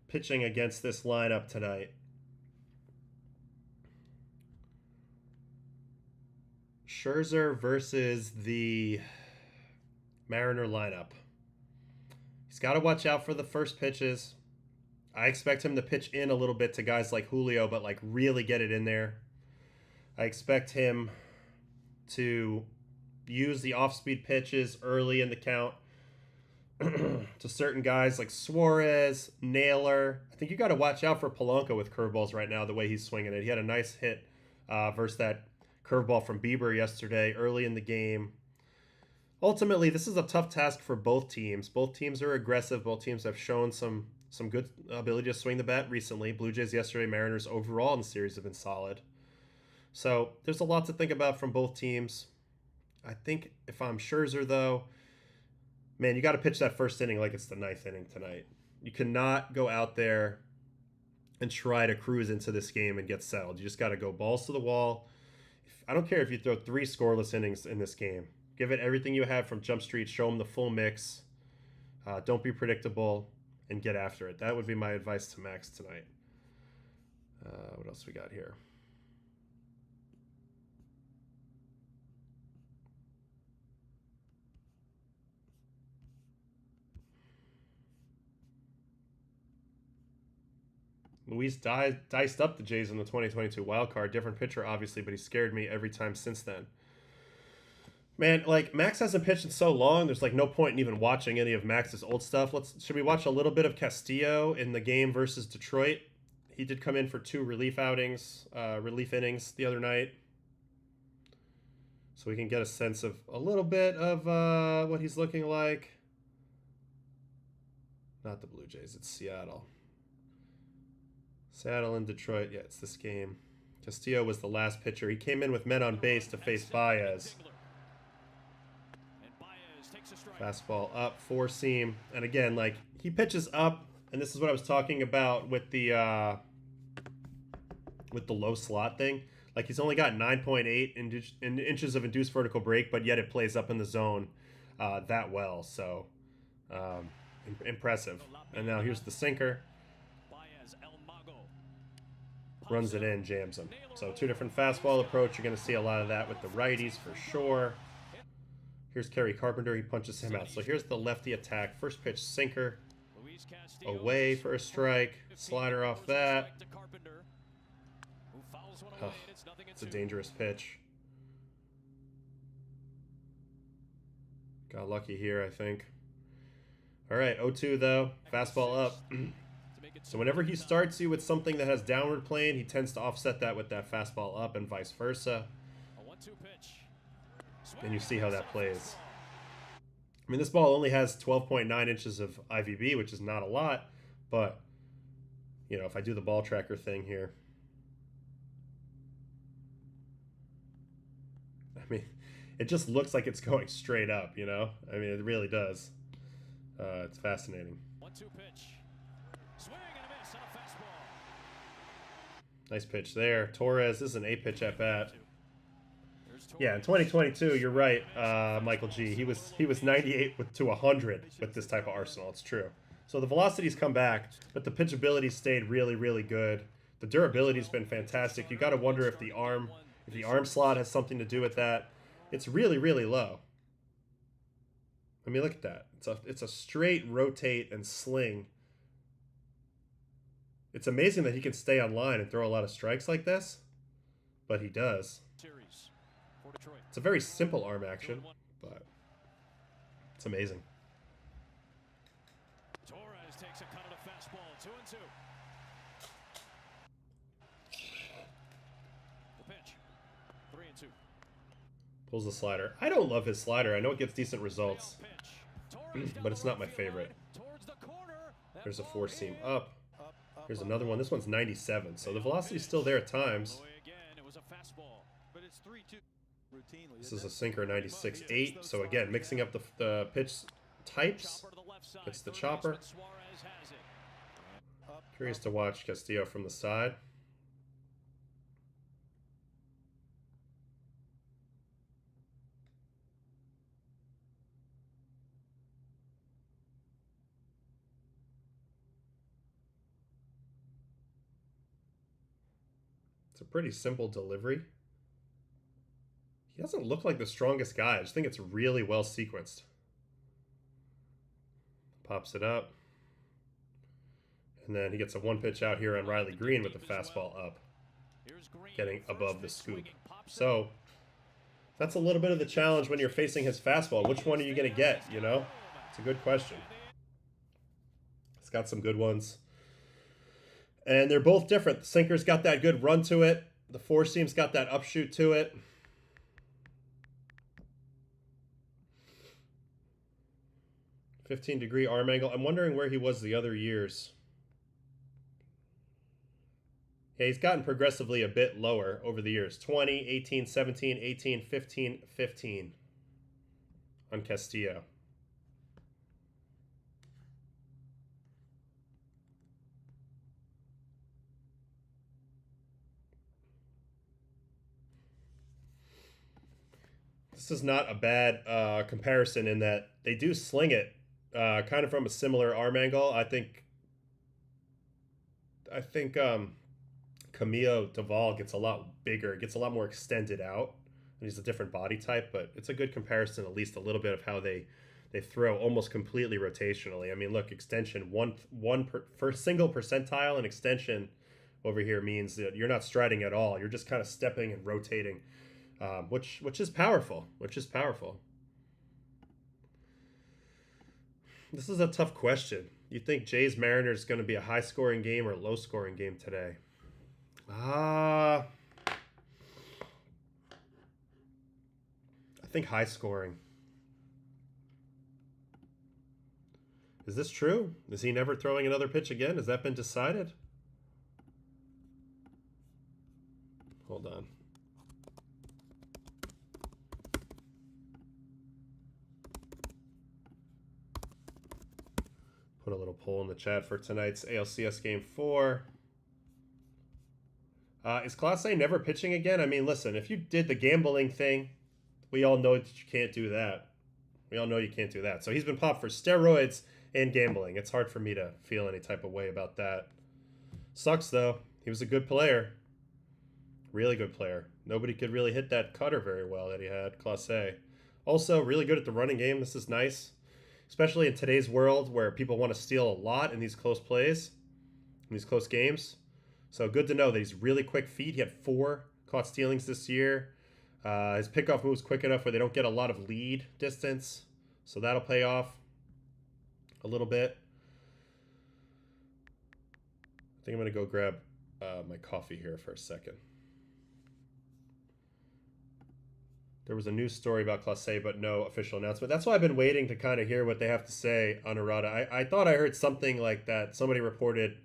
pitching against this lineup tonight. Scherzer versus the Mariner lineup. He's got to watch out for the first pitches. I expect him to pitch in a little bit to guys like Julio, but like really get it in there. I expect him to use the off-speed pitches early in the count to certain guys like Suarez, Naylor. I think you got to watch out for Polanco with curveballs right now, the way he's swinging it. He had a nice hit versus that curveball from Bieber yesterday early in the game. Ultimately, this is a tough task for both teams. Both teams are aggressive. Both teams have shown some good ability to swing the bat recently. Blue Jays yesterday, Mariners overall in the series have been solid. So there's a lot to think about from both teams. I think if I'm Scherzer, though, man, you got to pitch that first inning like it's the 9th inning tonight. You cannot go out there and try to cruise into this game and get settled. You just got to go balls to the wall. I don't care if you throw 3 scoreless innings in this game. Give it everything you have from Jump Street. Show them the full mix. Don't be predictable and get after it. That would be my advice to Max tonight. What else we got here? Luis diced up the Jays in the 2022 wild card. Different pitcher, obviously, but he scared me every time since then. Man, like, Max hasn't pitched in so long, there's, like, no point in even watching any of Max's old stuff. Should we watch a little bit of Castillo in the game versus Detroit? He did come in for 2 relief innings the other night. So we can get a sense of a little bit of what he's looking like. Not the Blue Jays, it's Seattle. Seattle and Detroit, yeah, it's this game. Castillo was the last pitcher. He came in with men on base to face Baez. Fastball up, 4-seam. And again, like, he pitches up, and this is what I was talking about with the low slot thing. Like, he's only got 9.8 inches of induced vertical break, but yet it plays up in the zone that well. So, impressive. And now here's the sinker. Runs it in, jams him. So 2 different fastball approach. You're going to see a lot of that with the righties for sure. Here's Kerry Carpenter. He punches him out. So here's the lefty attack. First pitch, sinker. Away for a strike. Slider off that. Oh, it's a dangerous pitch. Got lucky here, I think. All right, 0-2 though. Fastball up. So whenever he starts you with something that has downward plane, he tends to offset that with that fastball up and vice versa. And you see how that plays. I mean, this ball only has 12.9 inches of IVB, which is not a lot, but, you know, if I do the ball tracker thing here, I mean, it just looks like it's going straight up, you know? I mean, it really does. It's fascinating. 1-2 pitch. Swing and a miss on a fastball. Nice pitch there. Torres, this is an 8-pitch at bat. Yeah, in 2022, you're right, Michael G. He was 98 to 100 with this type of arsenal. It's true. So the velocity's come back, but the pitchability stayed really, really good. The durability's been fantastic. You got to wonder if the arm slot has something to do with that. It's really, really low. I mean, look at that. It's a straight rotate and sling. It's amazing that he can stay on line and throw a lot of strikes like this, but he does. It's a very simple arm action, but it's amazing. Torres takes a cut of the fastball, 2-2. The pitch, 3-2. Pulls the slider. I don't love his slider. I know it gets decent results, but it's not my favorite. There's a four seam up. Here's another one. This one's 97, so the velocity's still there at times. This is a sinker 96.8. So again, mixing up the pitch types. It's the chopper. Curious to watch Castillo from the side. It's a pretty simple delivery. He doesn't look like the strongest guy. I just think it's really well sequenced. Pops it up. And then he gets a one pitch out here on Riley Green with the fastball up. Getting above the scoop. So that's a little bit of the challenge when you're facing his fastball. Which one are you going to get, you know? It's a good question. It's got some good ones. And they're both different. The sinker's got that good run to it. The four seam's got that upshoot to it. .15-degree arm angle. I'm wondering where he was the other years. Yeah, he's gotten progressively a bit lower over the years. 20, 18, 17, 18, 15, 15 on Castillo. This is not a bad comparison in that they do sling it kind of from a similar arm angle. I think Camilo Duvall gets a lot bigger, gets a lot more extended out, and he's a different body type, but it's a good comparison, at least a little bit of how they throw almost completely rotationally. I mean, look, extension, for single percentile and extension over here means that you're not striding at all. You're just kind of stepping and rotating, which is powerful, This is a tough question. You think Jays Mariners is going to be a high-scoring game or a low-scoring game today? I think high-scoring. Is this true? Is he never throwing another pitch again? Has that been decided? Hold on. Put a little poll in the chat for tonight's ALCS Game 4. Is Class A never pitching again? I mean, listen, if you did the gambling thing, we all know that you can't do that. We all know you can't do that. So he's been popped for steroids and gambling. It's hard for me to feel any type of way about that. Sucks, though. He was a good player. Really good player. Nobody could really hit that cutter very well that he had, Class A. Also, really good at the running game. This is nice. Especially in today's world where people want to steal a lot in these close plays, in these close games. So good to know that he's really quick feet. He had 4 caught stealings this year. His pickoff move's quick enough where they don't get a lot of lead distance. So that'll pay off a little bit. I think I'm going to go grab my coffee here for a second. There was a news story about Class A, but no official announcement. That's why I've been waiting to kind of hear what they have to say on Arata. I thought I heard something like that. Somebody reported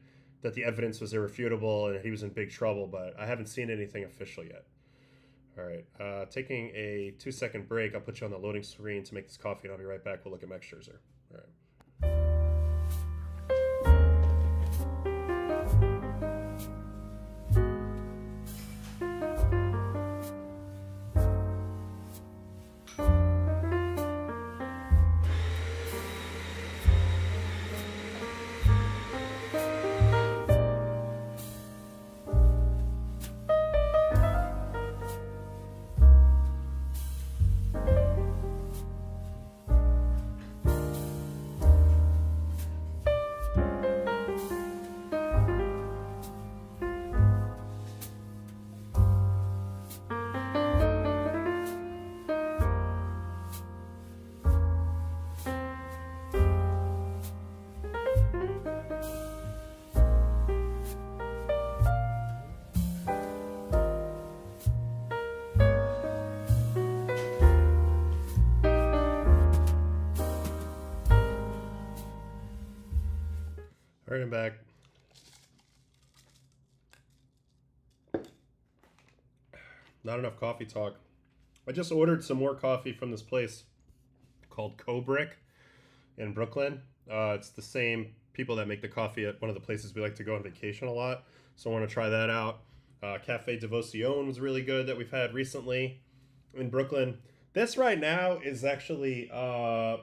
that the evidence was irrefutable and he was in big trouble, but I haven't seen anything official yet. All right, taking a 2-second break. I'll put you on the loading screen to make this coffee, and I'll be right back. We'll look at Max Scherzer. All right. right, I'm back. Not enough coffee talk. I just ordered some more coffee from this place called Cobrick in Brooklyn. It's the same people that make the coffee at one of the places we like to go on vacation a lot. So I want to try that out. Cafe Devotion was really good that we've had recently in Brooklyn. This right now is actually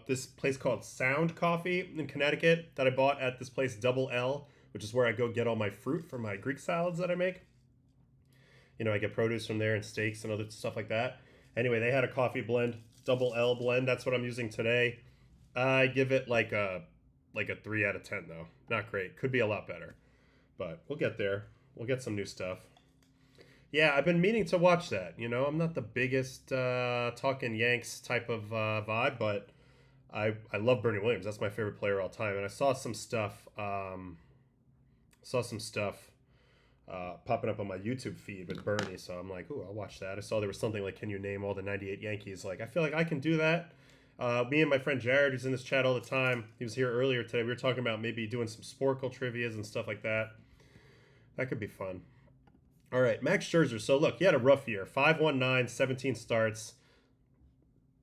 this place called Sound Coffee in Connecticut that I bought at this place Double L, which is where I go get all my fruit for my Greek salads that I make. You know, I get produce from there and steaks and other stuff like that. Anyway, they had a coffee blend, Double L blend. That's what I'm using today. I give it like a 3 out of 10 though. Not great. Could be a lot better. But we'll get there. We'll get some new stuff. Yeah, I've been meaning to watch that. You know, I'm not the biggest talking Yanks type of vibe, but I love Bernie Williams. That's my favorite player all time. And I saw some stuff popping up on my YouTube feed with Bernie, so I'm like, ooh, I'll watch that. I saw there was something like, can you name all the 98 Yankees? Like, I feel like I can do that. Me and my friend Jared, who's in this chat all the time, he was here earlier today. We were talking about maybe doing some Sporkle trivias and stuff like that. That could be fun. All right, Max Scherzer. So look, he had a rough year. 519, 17 starts.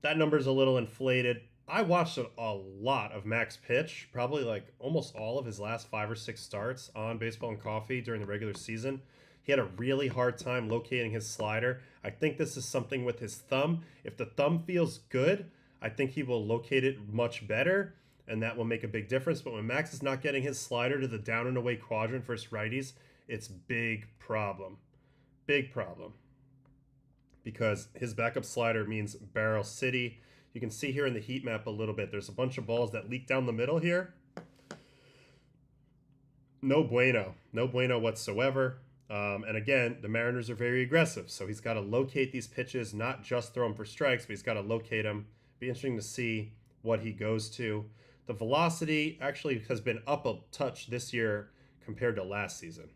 That number's a little inflated. I watched a lot of Max pitch, probably like almost all of his last 5 or 6 starts on Baseball and Coffee during the regular season. He had a really hard time locating his slider. I think this is something with his thumb. If the thumb feels good, I think he will locate it much better, and that will make a big difference. But when Max is not getting his slider to the down and away quadrant versus righties, it's big problem. Big problem. Because his backup slider means barrel city. You can see here in the heat map a little bit, there's a bunch of balls that leak down the middle here. No bueno. No bueno whatsoever. And again, the Mariners are very aggressive, so he's got to locate these pitches, not just throw them for strikes, but he's got to locate them. Be interesting to see what he goes to. The velocity actually has been up a touch this year compared to last season.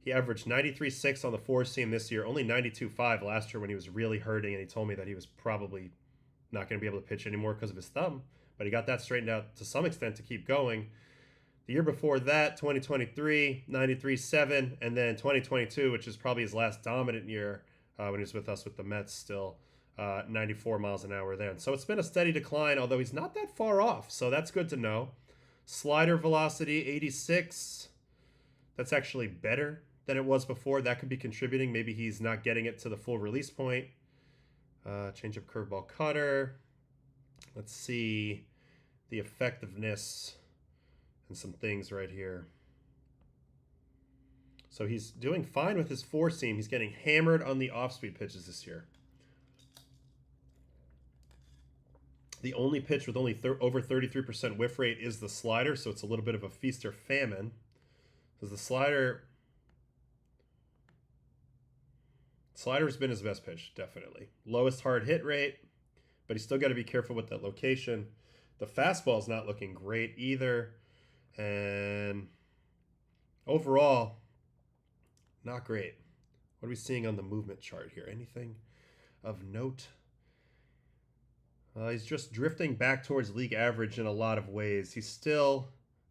He averaged 93.6 on the 4-seam this year, only 92.5 last year when he was really hurting, and he told me that he was probably not going to be able to pitch anymore because of his thumb, but he got that straightened out to some extent to keep going. The year before that, 2023, 93.7, and then 2022, which is probably his last dominant year when he was with us with the Mets still, 94 miles an hour then. So it's been a steady decline, although he's not that far off, so that's good to know. Slider velocity, 86. That's actually better than it was before. That could be contributing. Maybe he's not getting it to the full release point. Change of curveball cutter. Let's see the effectiveness and some things right here. So he's doing fine with his 4-seam. He's getting hammered on the off-speed pitches this year. The only pitch with only over 33% whiff rate is the slider, so it's a little bit of a feast or famine. Because the slider's been his best pitch, definitely. Lowest hard hit rate, but he's still got to be careful with that location. The fastball's not looking great either. And overall, not great. What are we seeing on the movement chart here? Anything of note? He's just drifting back towards league average in a lot of ways. He's still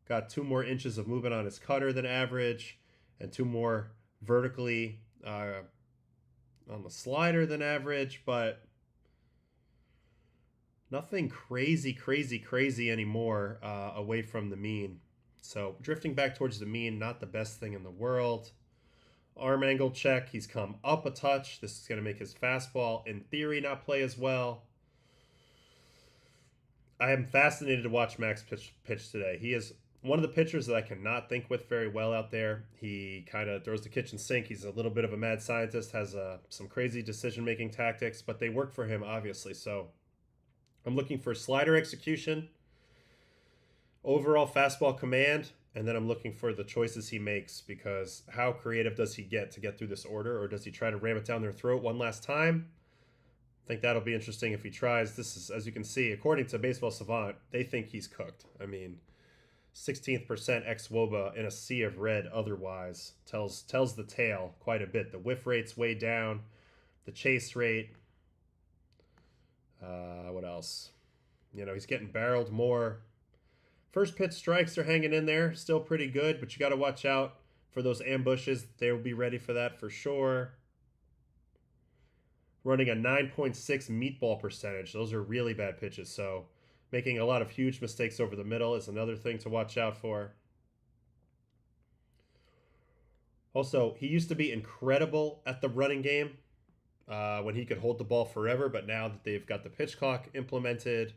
got 2 more inches of movement on his cutter than average, and 2 more vertically on the slider than average, but nothing crazy anymore away from the mean. So drifting back towards the mean, not the best thing in the world. Arm angle check, he's come up a touch. This is going to make his fastball, in theory, not play as well. I am fascinated to watch Max pitch today. He is one of the pitchers that I cannot think with very well out there. He kind of throws the kitchen sink. He's a little bit of a mad scientist, has some crazy decision-making tactics, but they work for him, obviously. So I'm looking for slider execution, overall fastball command, and then I'm looking for the choices he makes, because how creative does he get to get through this order, or does he try to ram it down their throat one last time? I think that'll be interesting if he tries. This is, as you can see, according to Baseball Savant, they think he's cooked. I mean, 16th% ex-WOBA in a sea of red otherwise tells the tale quite a bit. The whiff rate's way down. The chase rate. What else? You know, he's getting barreled more. First pitch strikes are hanging in there, still pretty good, but you got to watch out for those ambushes. They will be ready for that for sure. Running a 9.6 meatball percentage. Those are really bad pitches, so making a lot of huge mistakes over the middle is another thing to watch out for. Also, he used to be incredible at the running game when he could hold the ball forever, but now that they've got the pitch clock implemented,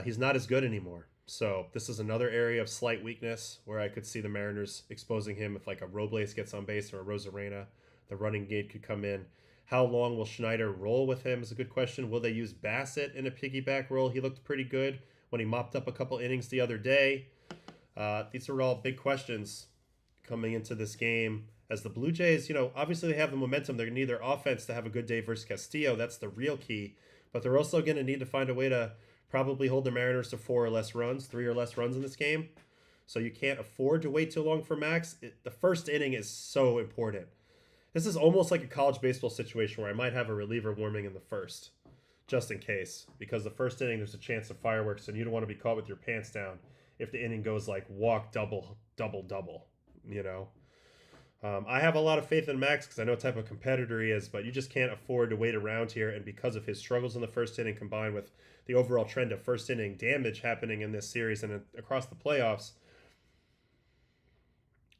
he's not as good anymore. So this is another area of slight weakness where I could see the Mariners exposing him if like a Robles gets on base or a Rosarena. The running game could come in. How long will Schneider roll with him is a good question. Will they use Bassett in a piggyback role? He looked pretty good when he mopped up a couple innings the other day. These are all big questions coming into this game. As the Blue Jays, obviously they have the momentum. They're going to need their offense to have a good day versus Castillo. That's the real key. But they're also going to need to find a way to probably hold the Mariners to 4 or less runs, 3 or less runs in this game. So you can't afford to wait too long for Max. The first inning is so important. This is almost like a college baseball situation where I might have a reliever warming in the first, just in case. Because the first inning, there's a chance of fireworks, and you don't want to be caught with your pants down if the inning goes like walk, double, double, double, I have a lot of faith in Max because I know what type of competitor he is, but you just can't afford to wait around here. And because of his struggles in the first inning combined with the overall trend of first inning damage happening in this series and across the playoffs,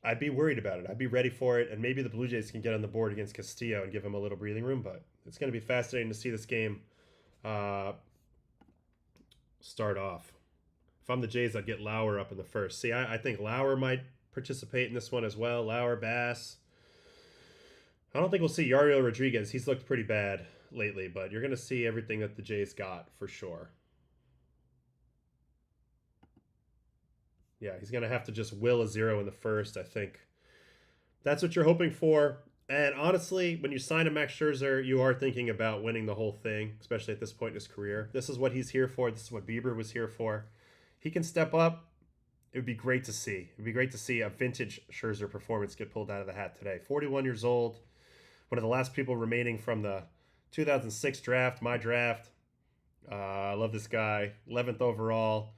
I'd be worried about it. I'd be ready for it. And maybe the Blue Jays can get on the board against Castillo and give him a little breathing room. But it's going to be fascinating to see this game start off. If I'm the Jays, I'd get Lauer up in the first. See, I think Lauer might participate in this one as well. Lauer, Bass. I don't think we'll see Yariel Rodriguez. He's looked pretty bad lately, but you're going to see everything that the Jays got for sure. Yeah, he's going to have to just will a 0 in the first, I think. That's what you're hoping for. And honestly, when you sign a Max Scherzer, you are thinking about winning the whole thing, especially at this point in his career. This is what he's here for. This is what Bieber was here for. He can step up. It would be great to see. It would be great to see a vintage Scherzer performance get pulled out of the hat today. 41 years old, one of the last people remaining from the 2006 draft, my draft. I love this guy. 11th overall.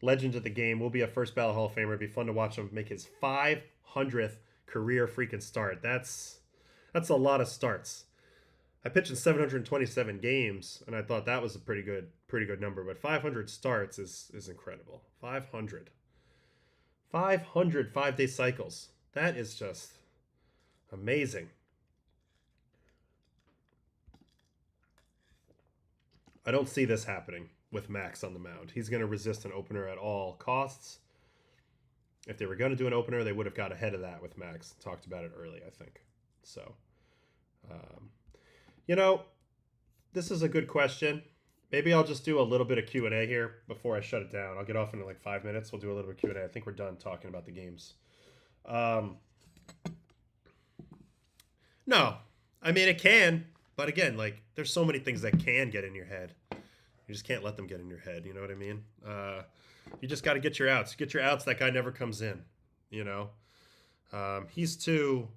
Legend of the game. Will be a first ballot Hall of Famer. It'd be fun to watch him make his 500th career freaking start. That's a lot of starts. I pitched in 727 games, and I thought that was a pretty good number. But 500 starts is incredible. 500 5-day cycles. That is just amazing. I don't see this happening with Max on the mound. He's going to resist an opener at all costs. If they were going to do an opener, they would have got ahead of that with Max. Talked about it early, I think. So, this is a good question. Maybe I'll just do a little bit of Q&A here before I shut it down. I'll get off in like 5 minutes. We'll do a little bit of Q&A. I think we're done talking about the games. No. I mean, it can. But again, like, there's so many things that can get in your head. You just can't let them get in your head. You know what I mean? You just got to get your outs. Get your outs. That guy never comes in. He's too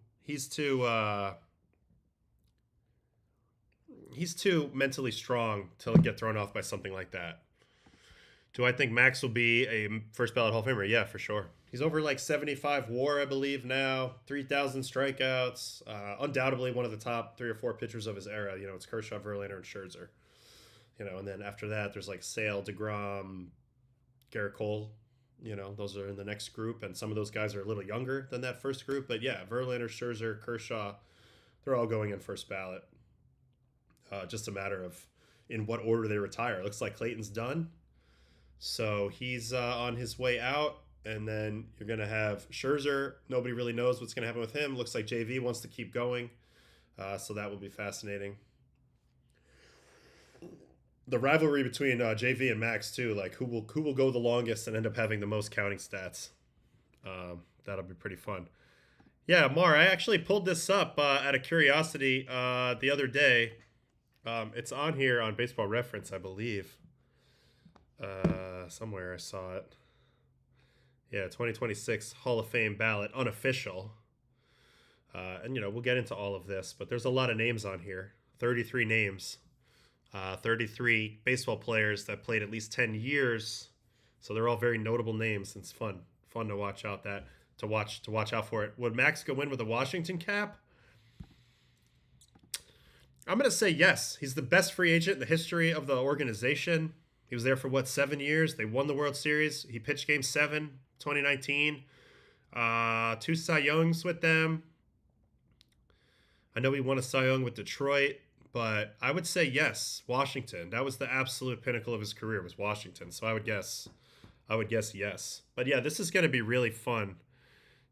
mentally strong to get thrown off by something like that. Do I think Max will be a first ballot Hall of Famer? Yeah, for sure. He's over like 75 WAR, I believe now, 3,000 strikeouts. Undoubtedly one of the top 3 or 4 pitchers of his era. It's Kershaw, Verlander, and Scherzer. And then after that, there's like Sale, DeGrom, Garrett Cole. Those are in the next group, and some of those guys are a little younger than that first group. But yeah, Verlander, Scherzer, Kershaw, they're all going in first ballot. Just a matter of in what order they retire. It looks like Clayton's done. So he's on his way out. And then you're going to have Scherzer. Nobody really knows what's going to happen with him. Looks like JV wants to keep going. So that will be fascinating. The rivalry between JV and Max, too. Like, who will go the longest and end up having the most counting stats. That'll be pretty fun. Yeah, Mar, I actually pulled this up out of curiosity the other day. It's on here on Baseball Reference, I believe. Somewhere I saw it. Yeah, 2026 Hall of Fame ballot, unofficial. And, we'll get into all of this, but there's a lot of names on here. 33 names. 33 baseball players that played at least 10 years So they're all very notable names. It's fun to watch out out for it. Would Max go in with a Washington cap? I'm going to say yes. He's the best free agent in the history of the organization. He was there for, 7 years? They won the World Series. He pitched Game 7, 2019. 2 Cy Youngs with them. I know he won a Cy Young with Detroit, but I would say yes, Washington. That was the absolute pinnacle of his career, was Washington. So I would guess yes. But yeah, this is going to be really fun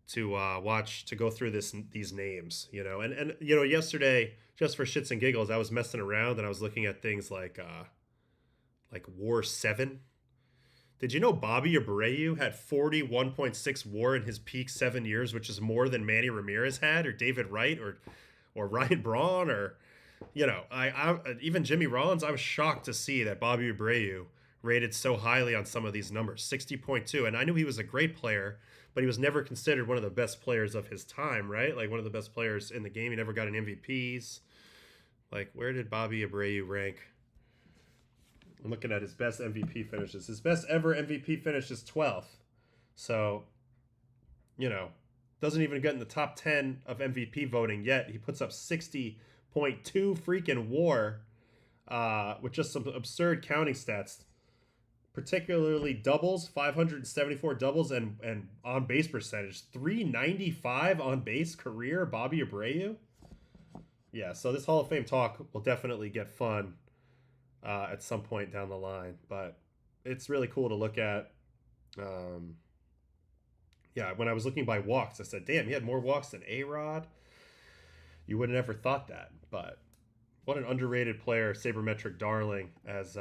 to watch, to go through these names, and yesterday, just for shits and giggles, I was messing around and I was looking at things like WAR 7. Did you know Bobby Abreu had 41.6 WAR in his peak 7 years, which is more than Manny Ramirez had, or David Wright, or Ryan Braun, or I even Jimmy Rollins. I was shocked to see that Bobby Abreu rated so highly on some of these numbers, 60.2, and I knew he was a great player, but he was never considered one of the best players of his time, right? Like one of the best players in the game. He never got an MVPs. Like, where did Bobby Abreu rank? I'm looking at his best MVP finishes. His best ever MVP finish is 12th. So, doesn't even get in the top 10 of MVP voting yet. He puts up 60.2 freaking WAR with just some absurd counting stats, particularly doubles, 574 doubles, and on base percentage, 395 on base career. Bobby Abreu. Yeah, so this Hall of Fame talk will definitely get fun at some point down the line, but it's really cool to look at. Yeah, when I was looking by walks, I said, damn, he had more walks than A-Rod. You would have never thought that, but what an underrated player, sabermetric darling, as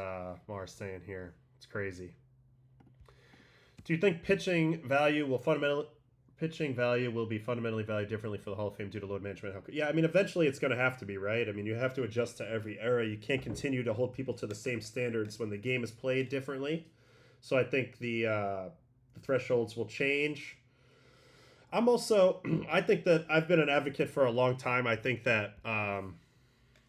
Mar's saying here. It's crazy. Do you think pitching value will be fundamentally valued differently for the Hall of Fame due to load management? Yeah, I mean, eventually it's going to have to be, right? I mean, you have to adjust to every era. You can't continue to hold people to the same standards when the game is played differently. So I think the thresholds will change. I think that I've been an advocate for a long time. I think that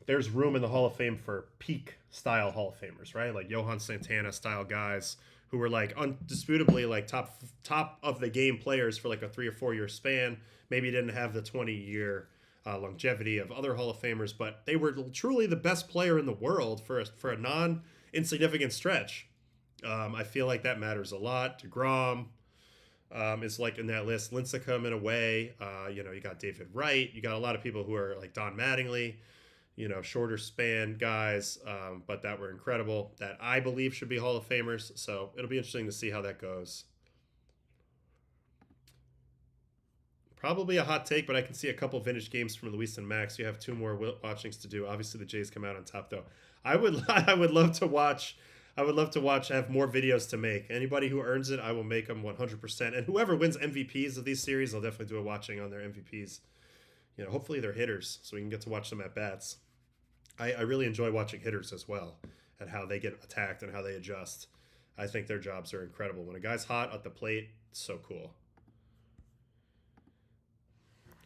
there's room in the Hall of Fame for peak style Hall of Famers, right? Like Johan Santana style guys who were like undisputably like top of the game players for like a 3 or 4 year span. Maybe didn't have the 20-year longevity of other Hall of Famers, but they were truly the best player in the world for a non-insignificant stretch. I feel like that matters a lot. DeGrom is like in that list. Lincecum in a way. You got David Wright. You got a lot of people who are like Don Mattingly, shorter span guys, but that were incredible, that I believe should be Hall of Famers. So it'll be interesting to see how that goes. Probably a hot take, but I can see a couple vintage games from Luis and Max. You have 2 more watchings to do. Obviously, the Jays come out on top, though. I would love to watch. Have more videos to make. Anybody who earns it, I will make them 100%. And whoever wins MVPs of these series, I'll definitely do a watching on their MVPs. Hopefully they're hitters, so we can get to watch them at bats. I really enjoy watching hitters as well, and how they get attacked and how they adjust. I think their jobs are incredible. When a guy's hot at the plate, it's so cool.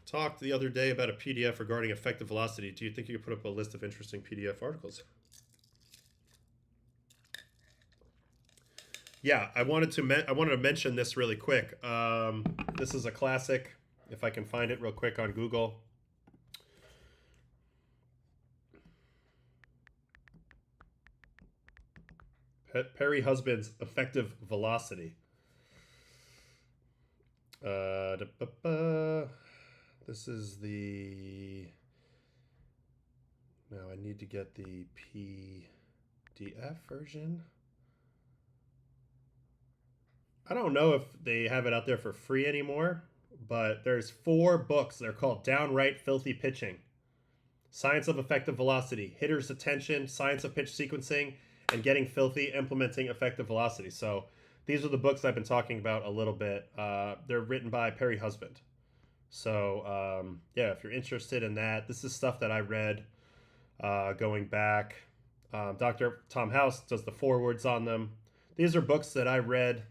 Talked the other day about a PDF regarding effective velocity. Do you think you could put up a list of interesting PDF articles? Yeah, I wanted to mention this really quick. This is a classic. If I can find it real quick on Google. Perry Husband's effective velocity. This is the... Now I need to get the PDF version. I don't know if they have it out there for free anymore, but there's 4 books. They're called Downright Filthy Pitching, Science of Effective Velocity, Hitter's Attention, Science of Pitch Sequencing, and Getting Filthy, Implementing Effective Velocity. So these are the books I've been talking about a little bit. They're written by Perry Husband. So yeah, if you're interested in that, this is stuff that I read going back. Dr. Tom House does the forewords on them. These are books that I read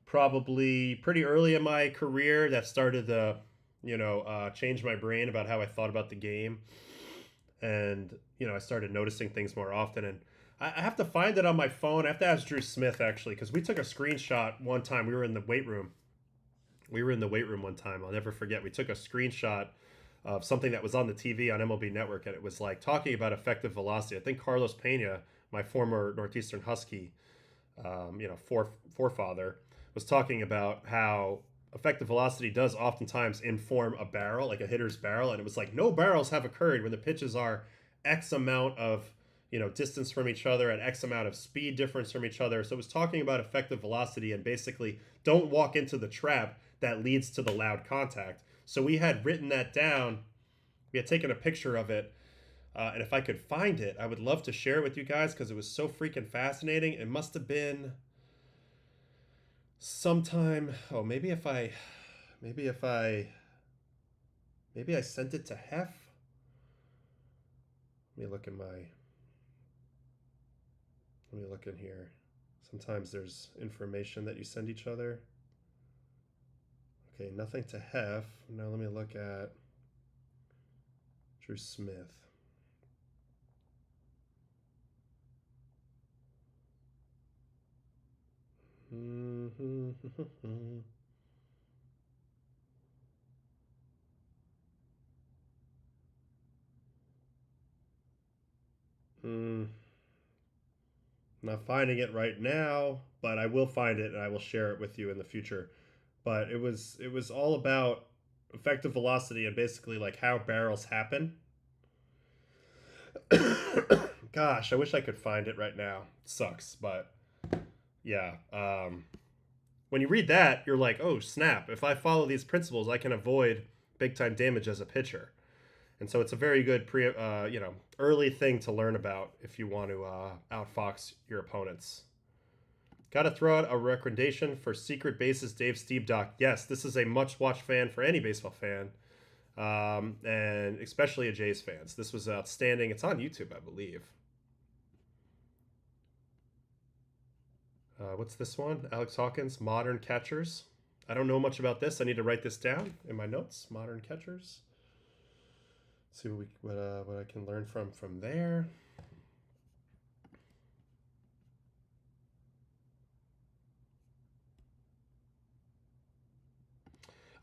probably pretty early in my career that started to, change my brain about how I thought about the game. And, I started noticing things more often. And I have to find it on my phone. I have to ask Drew Smith, actually, because we took a screenshot one time. We were in the weight room. One time. I'll never forget. We took a screenshot of something that was on the TV on MLB Network, and it was like talking about effective velocity. I think Carlos Pena, my former Northeastern Husky, forefather, was talking about how effective velocity does oftentimes inform a barrel, like a hitter's barrel, and it was like no barrels have occurred when the pitches are X amount of distance from each other and X amount of speed difference from each other. So it was talking about effective velocity and basically don't walk into the trap that leads to the loud contact. So we had written that down. We had taken a picture of it. And if I could find it, I would love to share it with you guys because it was so freaking fascinating. It must have been sometime. Oh, maybe I sent it to Hef. Let me look in here. Sometimes there's information that you send each other. Okay, nothing to Hef. Now let me look at Drew Smith. Not finding it right now, but I will find it and I will share it with you in the future. But it was all about effective velocity and basically like how barrels happen. Gosh, I wish I could find it right now. It sucks, but yeah. When you read that, you're like, oh snap! If I follow these principles, I can avoid big time damage as a pitcher. And so it's a very good early thing to learn about if you want to outfox your opponents. Got to throw out a recommendation for Secret Bases Dave Steve Doc. Yes, this is a much-watched fan for any baseball fan, and especially a Jays fans. This was outstanding. It's on YouTube, I believe. What's this one? Alex Hawkins, Modern Catchers. I don't know much about this. I need to write this down in my notes. Modern Catchers. See what I can learn from there.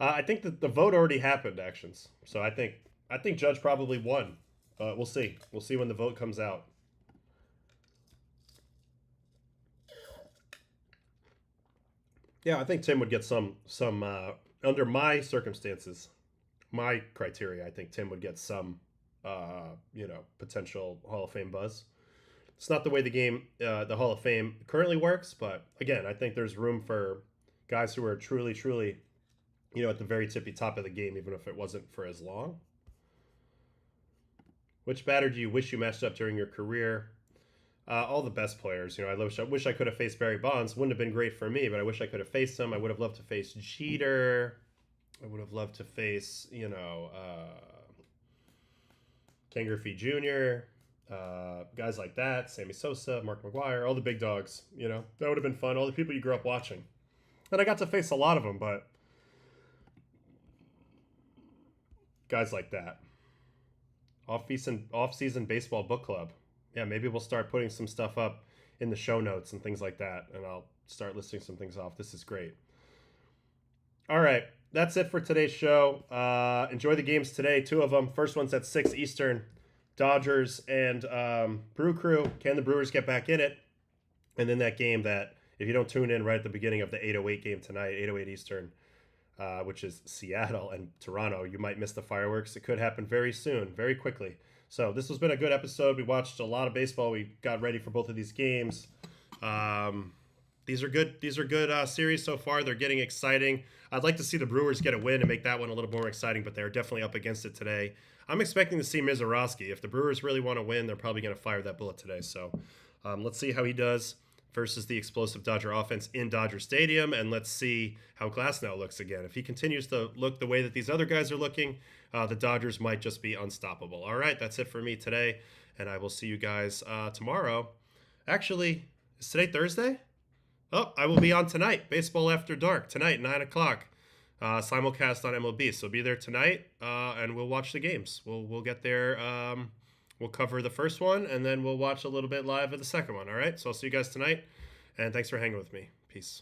I think that the vote already happened, actions. So I think Judge probably won. We'll see. We'll see when the vote comes out. Yeah, I think Tim would get some under my circumstances, my criteria. I think Tim would get some potential Hall of Fame buzz. It's not the way the game, the Hall of Fame currently works, but again, I think there's room for guys who are truly, at the very tippy top of the game, even if it wasn't for as long. Which batter do you wish you matched up during your career? All the best players. I wish I could have faced Barry Bonds. Wouldn't have been great for me, but I wish I could have faced him. I would have loved to face Jeter. I would have loved to face, Ken Griffey Jr., guys like that, Sammy Sosa, Mark McGwire, all the big dogs. That would have been fun. All the people you grew up watching. And I got to face a lot of them, but guys like that. Off-season baseball book club. Yeah, maybe we'll start putting some stuff up in the show notes and things like that, and I'll start listing some things off. This is great. All right, that's it for today's show. Enjoy the games today, 2 of them. First one's at 6 Eastern, Dodgers and Brew Crew. Can the Brewers get back in it? And then that game that, if you don't tune in right at the beginning of the 8:08 game tonight, 8:08 Eastern, which is Seattle and Toronto, you might miss the fireworks. It could happen very soon, very quickly. So this has been a good episode. We watched a lot of baseball. We got ready for both of these games. These are good series so far. They're getting exciting. I'd like to see the Brewers get a win and make that one a little more exciting, but they're definitely up against it today. I'm expecting to see Mizorowski. If the Brewers really want to win, they're probably going to fire that bullet today. So let's see how he does versus the explosive Dodger offense in Dodger Stadium, and let's see how Glasnow looks again. If he continues to look the way that these other guys are looking, the Dodgers might just be unstoppable. All right, that's it for me today, and I will see you guys tomorrow. Actually, is today Thursday? Oh, I will be on tonight, Baseball After Dark, tonight, 9 o'clock, simulcast on MLB. So be there tonight, and we'll watch the games. We'll get there We'll cover the first one, and then we'll watch a little bit live of the second one, all right? So I'll see you guys tonight, and thanks for hanging with me. Peace.